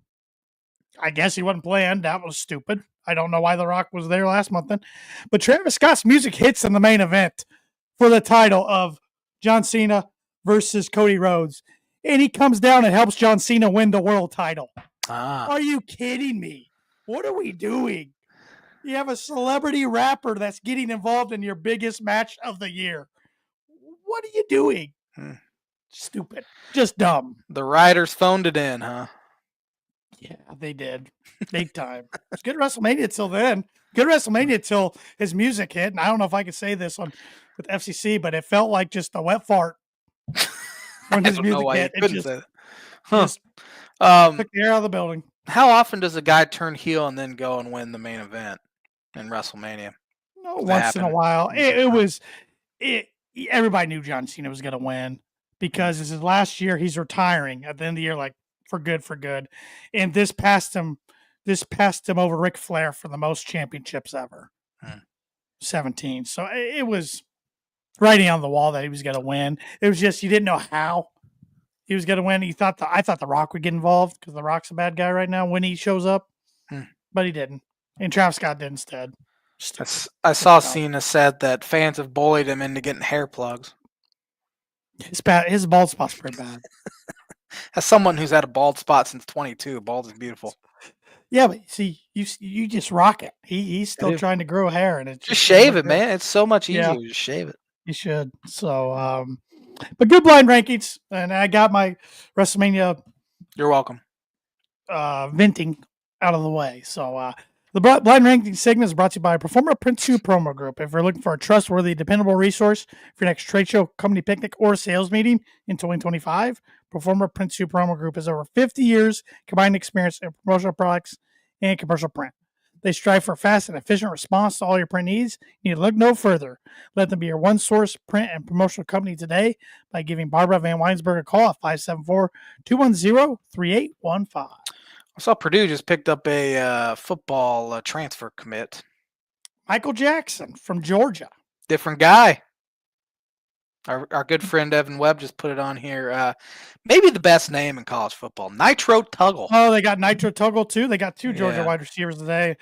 I guess he wasn't playing. That was stupid. I don't know why The Rock was there last month then. But Travis Scott's music hits in the main event for the title of John Cena versus Cody Rhodes. And he comes down and helps John Cena win the world title. Are you kidding me? What are we doing? You have a celebrity rapper that's getting involved in your biggest match of the year. What are you doing? Stupid. Just dumb. The writers phoned it in, huh? Yeah, they did. Big time. It's good WrestleMania till then. Good WrestleMania till his music hit. And I don't know if I could say this with FCC, but it felt like just a wet fart when his music hit. It just took the air out of the building. How often does a guy turn heel and then go and win the main event in WrestleMania? No, once in a while. Everybody knew John Cena was going to win because this is last year. He's retiring at the end of the year, like for good. And this passed him over Ric Flair for the most championships ever. 17. So it was writing on the wall that he was going to win. It was just, you didn't know how he was going to win. I thought The Rock would get involved because The Rock's a bad guy right now when he shows up, but he didn't. And Travis Scott did instead. I saw Cena said that fans have bullied him into getting hair plugs. His bald spot's pretty bad. As someone who's had a bald spot since 22, bald is beautiful. Yeah, but see, you just rock it. He's still trying to grow hair, and it's just shave it, man. It's so much easier to just shave it. You should. So, but good blind rankings, and I got my WrestleMania. You're welcome. Venting out of the way. So, the blind ranking segment is brought to you by Performer Print 2 Promo Group. If you're looking for a trustworthy, dependable resource for your next trade show, company picnic, or sales meeting in 2025, Performer Print 2 Promo Group has over 50 years combined experience in promotional products and commercial print. They strive for fast and efficient response to all your print needs. You need to look no further. Let them be your one-source print and promotional company today by giving Barbara Van Weinsberg a call at 574-210-3815. I saw Purdue just picked up a football transfer commit. Michael Jackson from Georgia. Different guy. Our good friend Evan Webb just put it on here. Maybe the best name in college football, Nitro Tuggle. Oh, they got Nitro Tuggle too. They got 2 Georgia wide receivers today.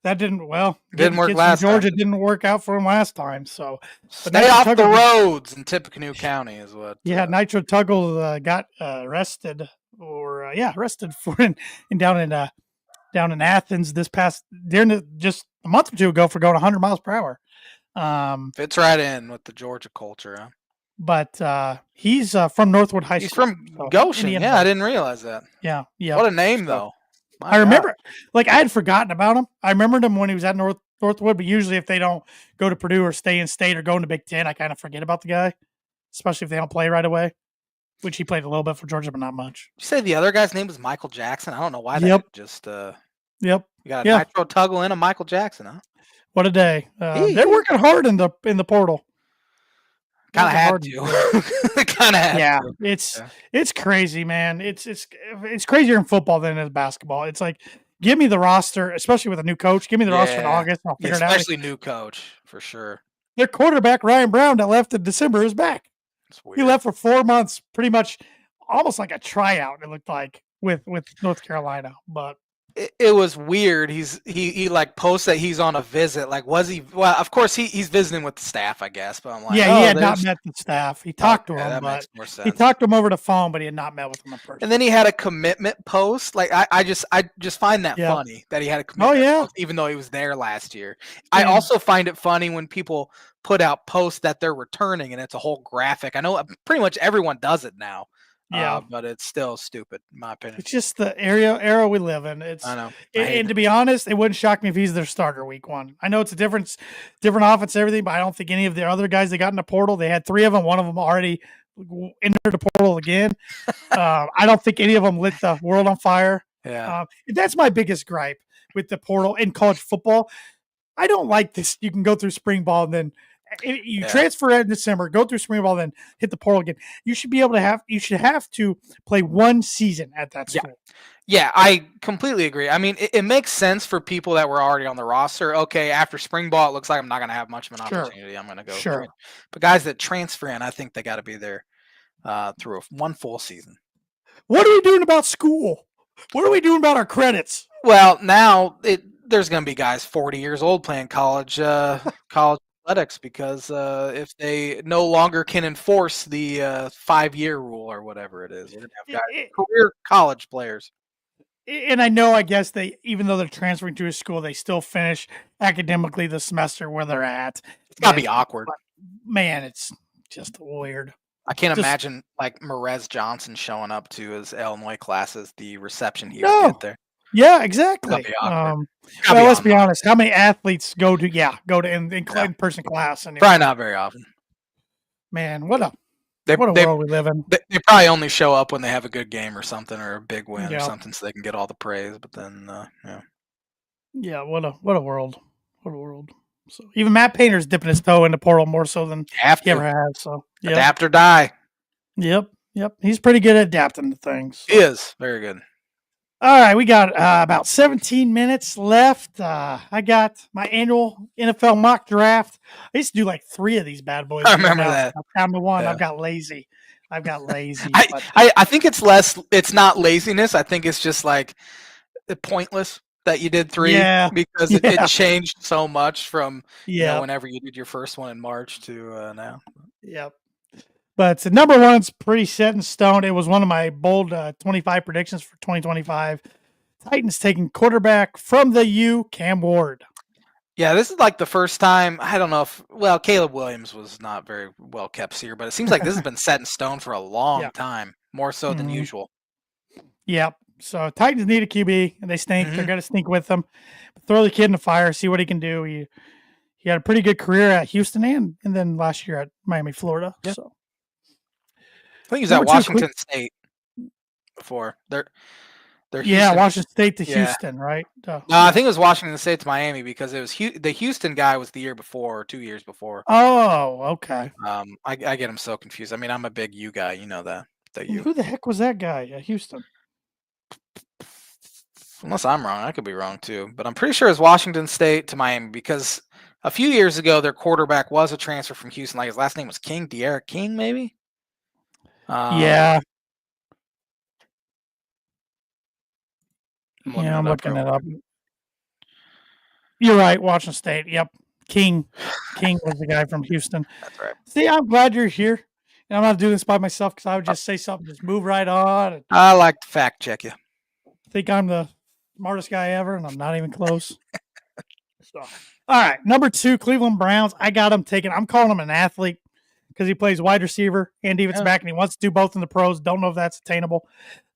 That didn't work last time. Georgia didn't work out for him last time. So stay off the roads in Tippecanoe County is what. Yeah, Nitro Tuggle got arrested for down in Athens just a month or 2 ago for going 100 miles per hour. Fits right in with the Georgia culture, huh? But he's from Northwood High School. He's from Goshen. Yeah, I didn't realize that. Yeah. What a name, though. I remember, I had forgotten about him. I remembered him when he was at Northwood, but usually if they don't go to Purdue or stay in state or go into Big Ten, I kind of forget about the guy, especially if they don't play right away, which he played a little bit for Georgia, but not much. You say the other guy's name was Michael Jackson? I don't know why Yep. that just Yep. you got a Yeah. Nitro Tuggle and a Michael Jackson, huh? What a day. He They're working hard in the portal. kind of Working had hard to. Kind of had Yeah, to. it's crazy, man. It's crazier in football than it is basketball. It's like, give me the roster, especially with a new coach. Give me the roster in Yeah. August, and I'll Yeah, figure it out. especially new coach for sure. Their quarterback Ryan Brown that left in December is back. It's weird. He left for 4 months, pretty much, almost like a tryout. It looked like with North Carolina, but It was weird. He like posts that he's on a visit. Like, was he? Well, of course he's visiting with the staff, I guess. But I'm like, yeah, oh, he had not there's- met the staff. He talked to okay, him, that but makes more he sense. talked to him over the phone, but he had not met with him in person. And then he had a commitment post. Like I just find that Yeah. funny that he had a commitment yeah. post, even though he was there last year. I And- also find it funny when people put out posts that they're returning and it's a whole graphic. I know pretty much everyone does it now. Yeah. But it's still stupid, in my opinion. It's just the era we live in. It's I know. I hate and to be honest, it wouldn't shock me if he's their starter week one. I know it's a different offense, and everything, but I don't think any of the other guys they got in the portal. They had 3 of them. One of them already entered the portal again. I don't think any of them lit the world on fire. Yeah. That's my biggest gripe with the portal in college football. I don't like this. You can go through spring ball and then you Yeah. transfer in December, go through spring ball, then hit the portal again. You should be able to have to play 1 season at that Yeah. school. Yeah, I completely agree. I mean, it makes sense for people that were already on the roster. Okay, after spring ball, it looks like I'm not going to have much of an Sure. opportunity. I'm going to go. Sure. through it. But guys that transfer in, I think they got to be there through one full season. What are we doing about school? What are we doing about our credits? Well, now there's going to be guys 40 years old playing college athletics because if they no longer can enforce the 5-year rule or whatever it is, we're going to have guys, career college players. And I know, I guess they, even though they're transferring to a school, they still finish academically the semester where they're at. It's got to be awkward. Man, it's just weird. I can't Just- imagine like Merez Johnson showing up to his Illinois classes, the reception he No. would get there. Yeah, exactly. That'd be awkward. Well, let's be honest. How many athletes go to in-person class? And Probably not very often. Man, what a They world we live in. they probably only show up when they have a good game or something or a big win Yeah. or something, so they can get all the praise. But then, yeah. Yeah, what a world. What a world. So even Matt Painter's dipping his toe in the portal more so than Have he ever to has. So adapt or die. Yep. He's pretty good at adapting to things. He is very good. All right, we got about 17 minutes left. I got my annual NFL mock draft. I used to do like 3 of these bad boys. I remember that. I'm down to 1. Yeah. I've got lazy. but- I think it's less. It's not laziness. I think it's just like pointless that you did 3 Yeah. because Yeah. it changed so much from yeah. whenever you did your first one in March to now. Yep. But the number 1's pretty set in stone. It was one of my bold 25 predictions for 2025. Titans taking quarterback from the U, Cam Ward. Yeah, this is like the first time. I don't know if Caleb Williams was not very well kept here, but it seems like this has been set in stone for a long Yeah. time, more so than Mhm. usual. Yep. So Titans need a QB, and they stink. They're going to stink with them. Throw the kid in the fire, see what he can do. He had a pretty good career at Houston and then last year at Miami, Florida. Yeah. So I think he was Number at 2, Washington State before. They're Houston. Washington State to Yeah. Houston, right? No, I think it was Washington State to Miami because it was the Houston guy was the year before or 2 years before. Oh, okay. I get him so confused. I mean, I'm a big U guy, you know that. The U. Who the heck was that guy at Houston? Unless I'm wrong, I could be wrong too. But I'm pretty sure it's Washington State to Miami because a few years ago their quarterback was a transfer from Houston. Like his last name was King, De'Ara King, maybe. Yeah. I'm looking it up. You're right, Washington State. Yep. King was the guy from Houston. That's right. See, I'm glad you're here. And I'm not doing this by myself because I would just say something, just move right on. And I like to fact check you. think I'm the smartest guy ever, and I'm not even close. So, all right, number 2, Cleveland Browns. I got him taken. I'm calling him an athlete because he plays wide receiver and defensive back, and he wants to do both in the pros. Don't know if that's attainable.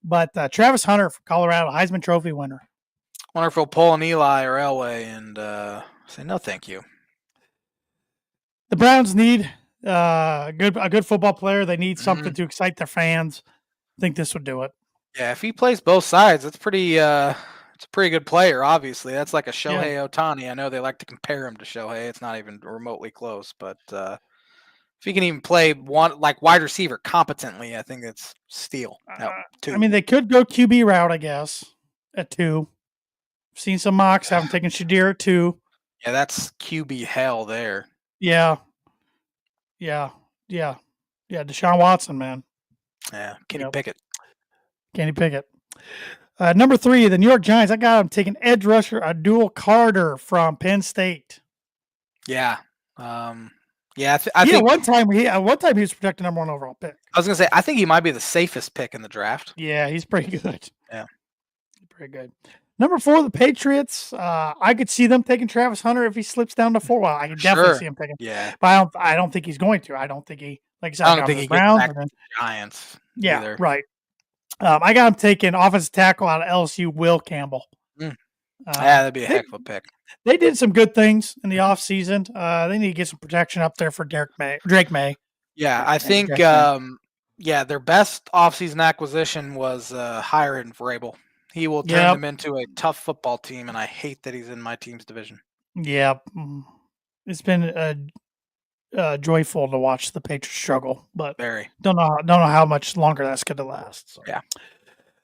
But Travis Hunter from Colorado, Heisman Trophy winner. Wonder if he'll pull an Eli or Elway and say no, thank you. The Browns need a good football player. They need something to excite their fans. I think this would do it. Yeah, if he plays both sides, it's pretty. It's a pretty good player. Obviously, that's like a Shohei Ohtani. I know they like to compare him to Shohei. It's not even remotely close. But if he can even play one like wide receiver competently, I think it's steal. I mean, they could go QB route, I guess, at 2. Seen some mocks. Haven't taken Shadir at 2. Yeah, that's QB hell there. Yeah. Deshaun Watson, man. Yeah, Kenny Pickett. Kenny Pickett. Number 3, the New York Giants. I got them taking edge rusher Abdul Carter from Penn State. Yeah. I think one time he was projected number 1 overall pick. I was gonna say I think he might be the safest pick in the draft. Yeah, he's pretty good. Yeah, pretty good. Number 4, the Patriots. I could see them taking Travis Hunter if he slips down to 4. Well, I could definitely see him taking. Yeah, but I don't think he's going to. I don't think he. Like I said, I don't think he Browns gets back to the Giants. Yeah, either. Right. I got him taking offensive tackle out of LSU, Will Campbell. Yeah, that'd be a heck of a pick. They did some good things in the offseason. They need to get some protection up there for Drake May. Yeah, I think their best offseason acquisition was hiring Vrabel. He will turn them into a tough football team, and I hate that he's in my team's division. Yeah. It's been joyful to watch the Patriots struggle, but don't know how much longer that's going to last. So. Yeah.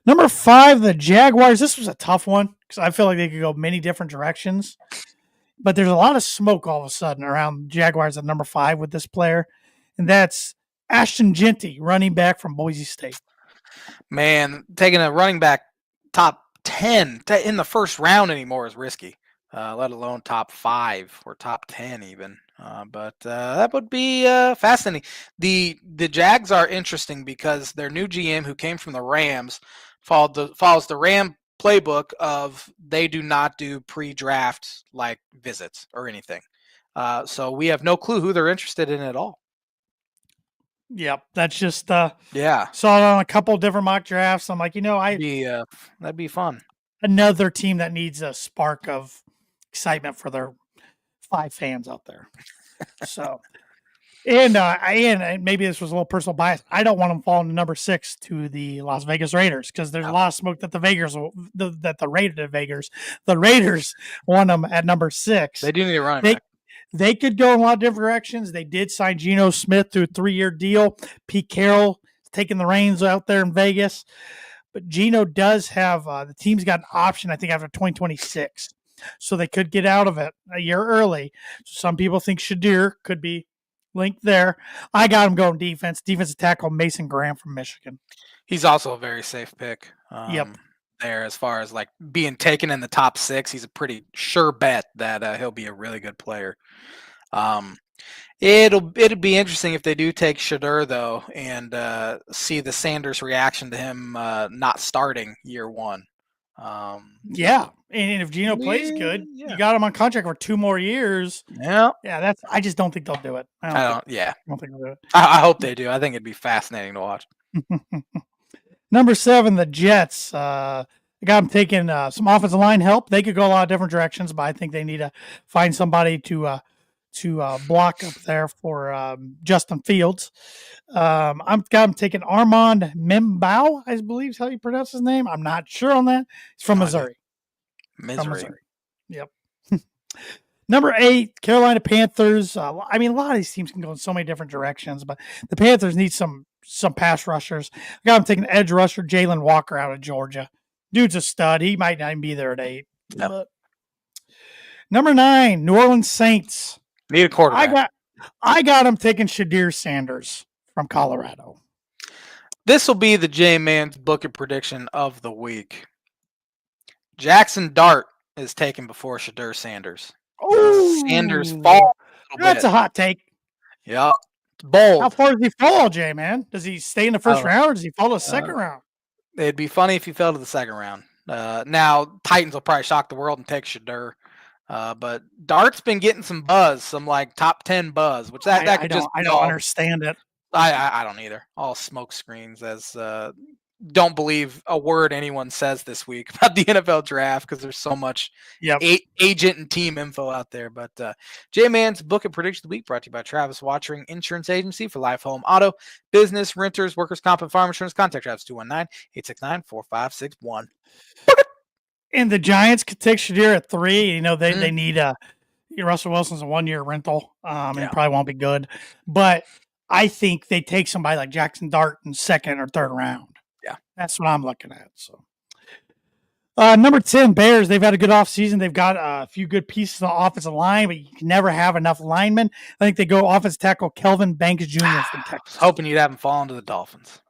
Number 5, the Jaguars. This was a tough one because I feel like they could go many different directions, but there's a lot of smoke all of a sudden around Jaguars at number 5 with this player, and that's Ashton Jeanty, running back from Boise State. Man, taking a running back top 10 in the first round anymore is risky, let alone top 5 or top 10 even. But that would be fascinating. The Jags are interesting because their new GM, who came from the Rams, follows the Ram playbook of they do not do pre-draft like visits or anything. So we have no clue who they're interested in at all. Yep, that's just saw it on a couple different mock drafts. I'm like, that'd be fun. Another team that needs a spark of excitement for their 5 fans out there. So, and maybe this was a little personal bias. I don't want them falling to number 6 to the Las Vegas Raiders because there's a lot of smoke that the Raiders want them at number 6. They do need a running back. They could go in a lot of different directions. They did sign Geno Smith to a 3-year deal. Pete Carroll taking the reins out there in Vegas. But Geno does have the team's got an option, I think, after 2026. So they could get out of it a year early. Some people think Shadir could be linked there. I got him going defensive tackle Mason Graham from Michigan. He's also a very safe pick. Yep. There, as far as like being taken in the top 6, he's a pretty sure bet that he'll be a really good player. It'll be interesting if they do take Shadir though, and see the Sanders reaction to him not starting year 1. And if Geno plays good, you got him on contract for 2 more years. Yeah. I just don't think they'll do it. I don't think they'll do it. I hope they do. I think it'd be fascinating to watch. Number 7, the Jets. I got them taking some offensive line help. They could go a lot of different directions, but I think they need to find somebody to block up there for Justin Fields. I've got them taking Armand Membao, I believe is how you pronounce his name. I'm not sure on that. He's from Missouri. Missouri. Yep. Number 8, Carolina Panthers. A lot of these teams can go in so many different directions, but the Panthers need some pass rushers. I got them taking edge rusher Jalen Walker out of Georgia. Dude's a stud. He might not even be there at 8. Yep. But number 9, New Orleans Saints. Need a quarterback. I got him taking Shadir Sanders from Colorado. This will be the J-Man's Booker prediction of the week. Jackson Dart is taken before Shadir Sanders. Oh, Sanders falls. That's a hot take. Yeah. It's bold. How far does he fall, J-Man? Does he stay in the first round or does he fall to the second round? It'd be funny if he fell to the second round. Now, Titans will probably shock the world and take Shadir. But Dart's been getting some buzz, some like top 10 buzz, which I don't understand it. I don't either. All smoke screens, as don't believe a word anyone says this week about the NFL draft because there's so much Yep. agent and team info out there. But J-Man's Book and Prediction of the Week brought to you by Travis Watchering Insurance Agency for life, home, auto, business, renters, workers' comp, and farm insurance. Contact Travis 219-869-4561. And the Giants could take Shadir at 3. You know, they need Russell Wilson's a 1-year rental. And probably won't be good. But I think they take somebody like Jackson Dart in 2nd or 3rd round. Yeah. That's what I'm looking at. So number 10, Bears. They've had a good offseason. They've got a few good pieces of the offensive line, but you can never have enough linemen. I think they go offensive tackle Kelvin Banks Jr. from Texas. Hoping you'd have him fall into the Dolphins.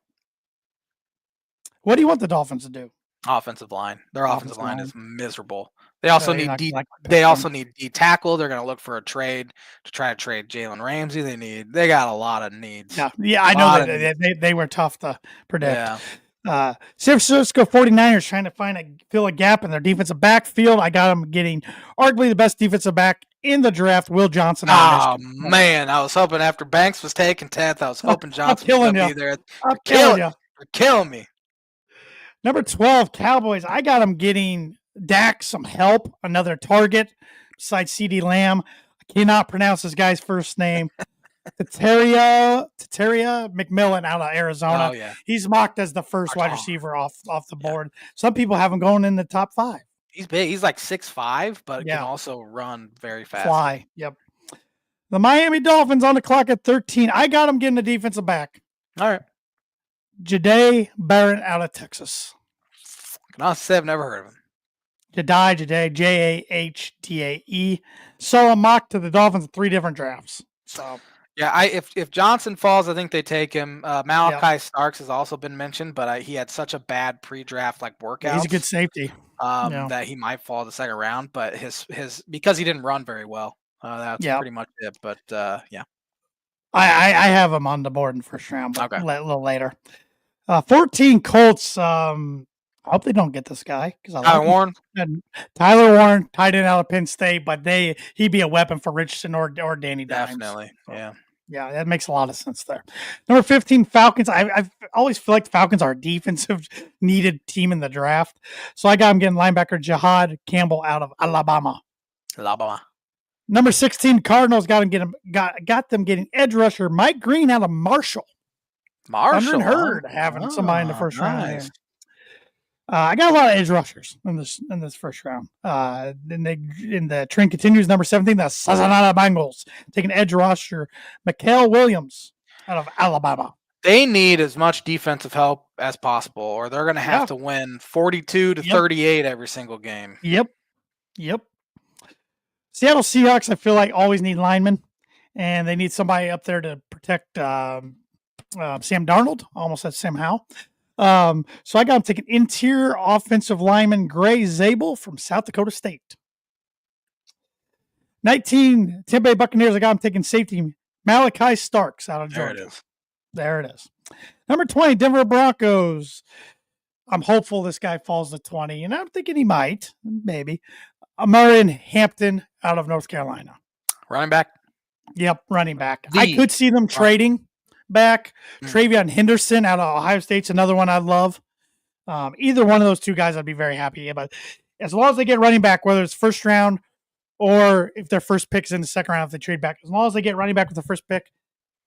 What do you want the Dolphins to do? Offensive line. Their offensive line is miserable. They also need D tackle. They're going to look for a trade to try to trade Jalen Ramsey. They got a lot of needs. Yeah, I know that they were tough to predict. Yeah. San Francisco 49ers trying to fill a gap in their defensive backfield. I got them getting arguably the best defensive back in the draft, Will Johnson. Oh, man. I was hoping after Banks was taken 10th, I was hoping Johnson was going to be there. I'm killing you. You're killing me. Number 12, Cowboys. I got them getting Dak some help, another target besides CeeDee Lamb. I cannot pronounce this guy's first name. Tataria McMillan out of Arizona. Oh, yeah. He's mocked as the first wide receiver off the board. Some people have him going in the top 5. He's big. He's like 6'5", but can also run very fast. Fly. Yep. The Miami Dolphins on the clock at 13. I got him getting a defensive back. All right. Jahdae Barron out of Texas. I'll say I've never heard of him. Jahdae, Jahdae. So a mock to the Dolphins in 3 different drafts. So yeah, if Johnson falls, I think they take him. Malachi Starks has also been mentioned, but he had such a bad pre-draft workout. He's a good safety. That he might fall the 2nd round, but his because he didn't run very well. That's pretty much it. But yeah. I have him on the board in the 1st round, but a little later. 14 Colts. I hope they don't get this guy because Tyler Warren, tight end out of Penn State, but he'd be a weapon for Richardson or Danny Dimes. Definitely, yeah, that makes a lot of sense there. Number 15, Falcons. I've always feel like the Falcons are a defensive needed team in the draft, so I got him getting linebacker Jahad Campbell out of Alabama. Number 16, Cardinals got them getting edge rusher Mike Green out of Marshall. Unheard having somebody in the 1st round. I got a lot of edge rushers in this 1st round. In the trend continues, number 17, the Cincinnati Bengals taking edge rusher Mikael Williams out of Alabama. They need as much defensive help as possible, or they're going to have to win 42-38 every single game. Yep. Seattle Seahawks, I feel like always need linemen, and they need somebody up there to protect Sam Darnold. I almost said Sam Howell. So I got him taking interior offensive lineman Gray Zabel from South Dakota State. 19, Tampa Bay Buccaneers, I got him taking safety Malachi Starks out of Georgia. There it is. Number 20, Denver Broncos. I'm hopeful this guy falls to 20, and I'm thinking he might, maybe. Marion Hampton out of North Carolina. Running back? Yep, running back. I could see them trading back. Travion Henderson out of Ohio State's another one I love. Either one of those 2 guys I'd be very happy about. As long as they get running back, whether it's 1st round or if their first pick is in the 2nd round, if they trade back, as long as they get running back with the 1st pick,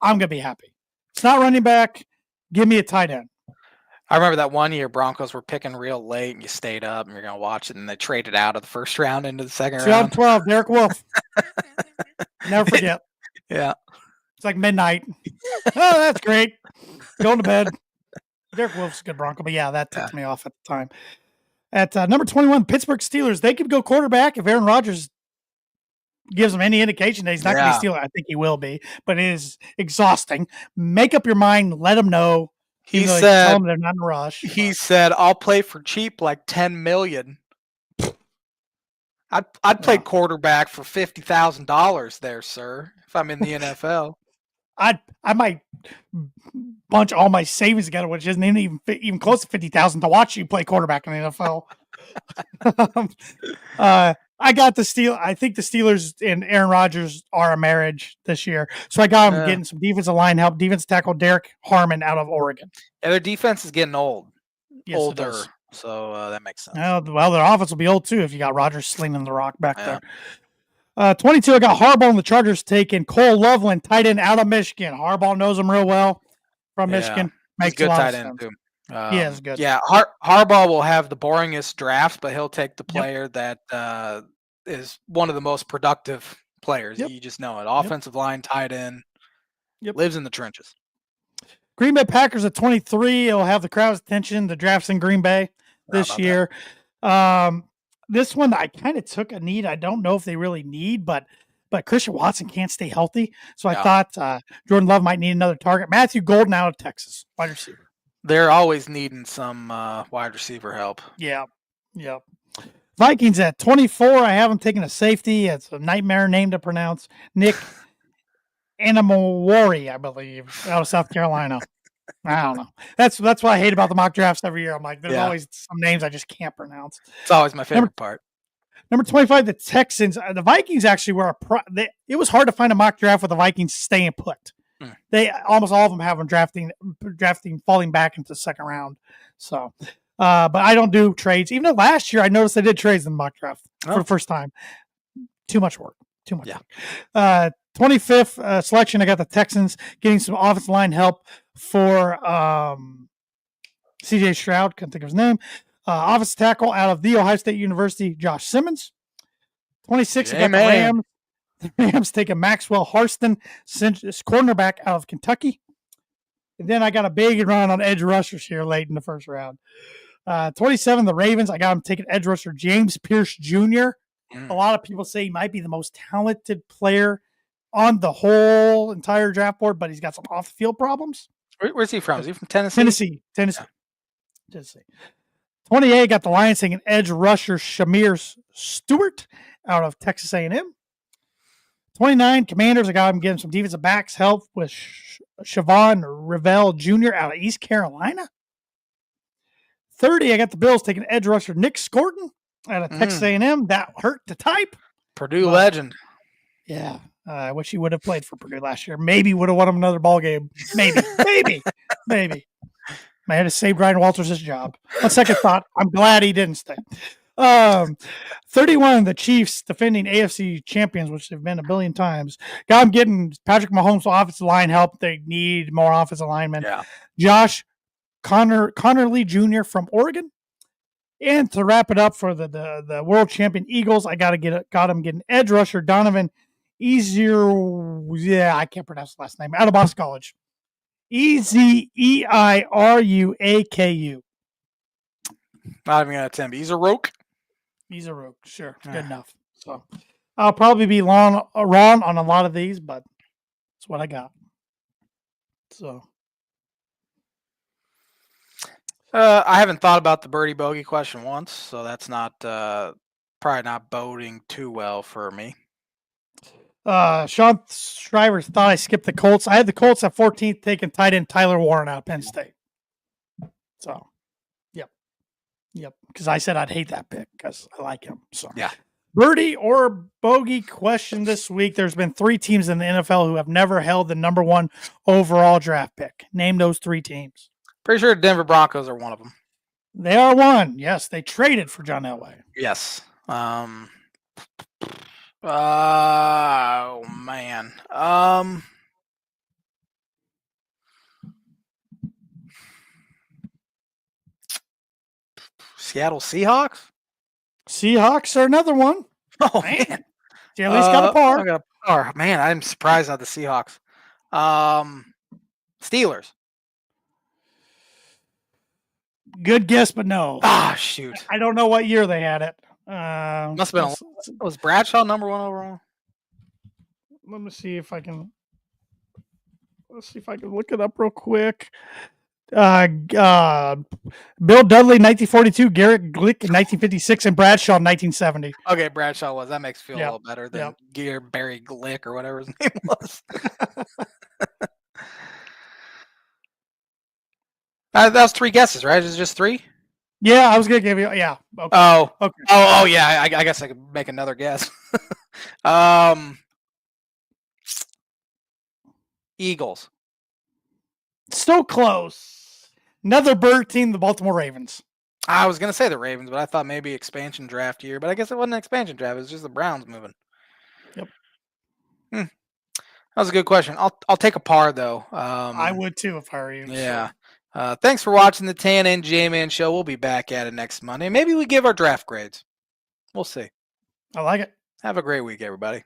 I'm going to be happy. It's not running back. Give me a tight end. I remember that one year Broncos were picking real late and you stayed up and you're going to watch it and they traded out of the 1st round into the 2nd round. 2012, Derek Wolfe. Never forget. Yeah. It's like midnight. Oh, that's great. Going to bed. Derek Wolfe's a good Bronco, but that tipped me off at the time. At number 21, Pittsburgh Steelers. They could go quarterback if Aaron Rodgers gives them any indication that he's not going to be Steeler. I think he will be, but it is exhausting. Make up your mind. Let them know. He said, tell them they're not in a rush. He said, I'll play for cheap, like $10 million. I'd play quarterback for $50,000 there, sir, if I'm in the NFL. I might bunch all my savings together, which isn't even close to $50,000 to watch you play quarterback in the NFL. I got the Steelers. I think the Steelers and Aaron Rodgers are a marriage this year. So I got them getting some defensive line help. Defensive tackle Derek Harmon out of Oregon. Yeah, their defense is getting old. Yes, it older, does. so that makes sense. Well, their offense will be old too if you got Rodgers slinging the rock back Yeah. there. 22, I got Harbaugh and the Chargers taking Cole Loveland, tight end out of Michigan. Harbaugh knows him real well from Yeah. Michigan. He's a Makes a good lot tight of end sense. too. He is good. Yeah, Harbaugh will have the boringest drafts, but he'll take the Yep. player that is one of the most productive players. Yep. You just know it. Offensive line, tight end, Yep. lives in the trenches. Green Bay Packers at 23. It'll have the crowd's attention. The draft's in Green Bay this year. This one I kind of took a need. I don't know if they really need, but Christian Watson can't stay healthy. So I thought Jordan Love might need another target. Matthew Golden out of Texas, wide receiver. They're always needing some wide receiver help. Yeah. Yep. Vikings at 24. I have them taking a safety. It's a nightmare name to pronounce. Nick Anamawari, I believe, out of South Carolina. I don't know. That's what I hate about the mock drafts every year. I'm like, there's always some names I just can't pronounce. It's always my favorite part. Number 25, the Texans. The Vikings actually were it was hard to find a mock draft with the Vikings staying put. They almost all of them have them drafting, falling back into the second round. So, but I don't do trades. Even though last year I noticed they did trades in the mock draft for the first time. Too much work. Work. 25th selection, I got the Texans getting some offensive line help for CJ Stroud. Couldn't think of his name. Offensive tackle out of The Ohio State University, Josh Simmons. 26, I got the Rams. The Rams taking Maxwell Harston, cornerback out of Kentucky. And then I got a big run on edge rushers here late in the first round. 27, the Ravens. I got them taking edge rusher James Pierce Jr. A lot of people say he might be the most talented player on the whole entire draft board, but he's got some off-the-field problems. Where's he from? Is he from Tennessee? Tennessee. 28, got the Lions taking edge rusher Shamir Stewart out of Texas A&M. 29, Commanders, I got them getting some defensive backs help with Siobhan Revell Jr. out of East Carolina. 30, I got the Bills taking edge rusher Nick Scorton out of Texas A&M. That hurt to type. Purdue legend. Yeah. I wish he would have played for Purdue last year. Maybe would have won him another ball game. Maybe. Might have saved Ryan Walters his job. On second thought, I'm glad he didn't stay. 31, the Chiefs defending AFC champions, which they've been a billion times. Got them getting Patrick Mahomes offensive line help. They need more offensive linemen. Yeah. Josh Connerly Jr. from Oregon. And to wrap it up for the world champion Eagles, I got him getting edge rusher Donovan I can't pronounce the last name. Out of Boston College. Ezeiruaku. Not even gonna attempt. He's a roke. Sure. Good enough. So I'll probably be wrong on a lot of these, but that's what I got. So I haven't thought about the birdie bogey question once, so that's not probably not boding too well for me. Sean Shriver thought I skipped the Colts. I had the Colts at 14th, taking tight end Tyler Warren out of Penn State. So, yep. Because I said I'd hate that pick because I like him. So, yeah. Birdie or bogey question this week. There's been 3 teams in the NFL who have never held the number 1 overall draft pick. Name those 3 teams. Pretty sure Denver Broncos are one of them. They are one. Yes, they traded for John Elway. Yes. Oh man. Seattle Seahawks? Seahawks are another one. Oh man. You at least got a par. I got a par. Man, I'm surprised at the Seahawks. Steelers. Good guess, but no. Shoot. I don't know what year they had it. Must have been. Was Bradshaw number 1 overall? Let me see if I can. Let's see if I can look it up real quick. Bill Dudley, 1942. Garrett Glick in 1956, and Bradshaw in 1970. Okay, Bradshaw was. That makes me feel a little better than Barry Glick or whatever his name was. That was 3 guesses, right? Is it just 3? Yeah, I was gonna give you. Yeah. Okay. Oh, yeah. I guess I could make another guess. Eagles. Still close. Another bird team, the Baltimore Ravens. I was gonna say the Ravens, but I thought maybe expansion draft year. But I guess it wasn't an expansion draft. It was just the Browns moving. Yep. That was a good question. I'll take a par though. I would too if I were you. Yeah. Thanks for watching the Tan and J-Man show. We'll be back at it next Monday. Maybe we give our draft grades. We'll see. I like it. Have a great week, everybody.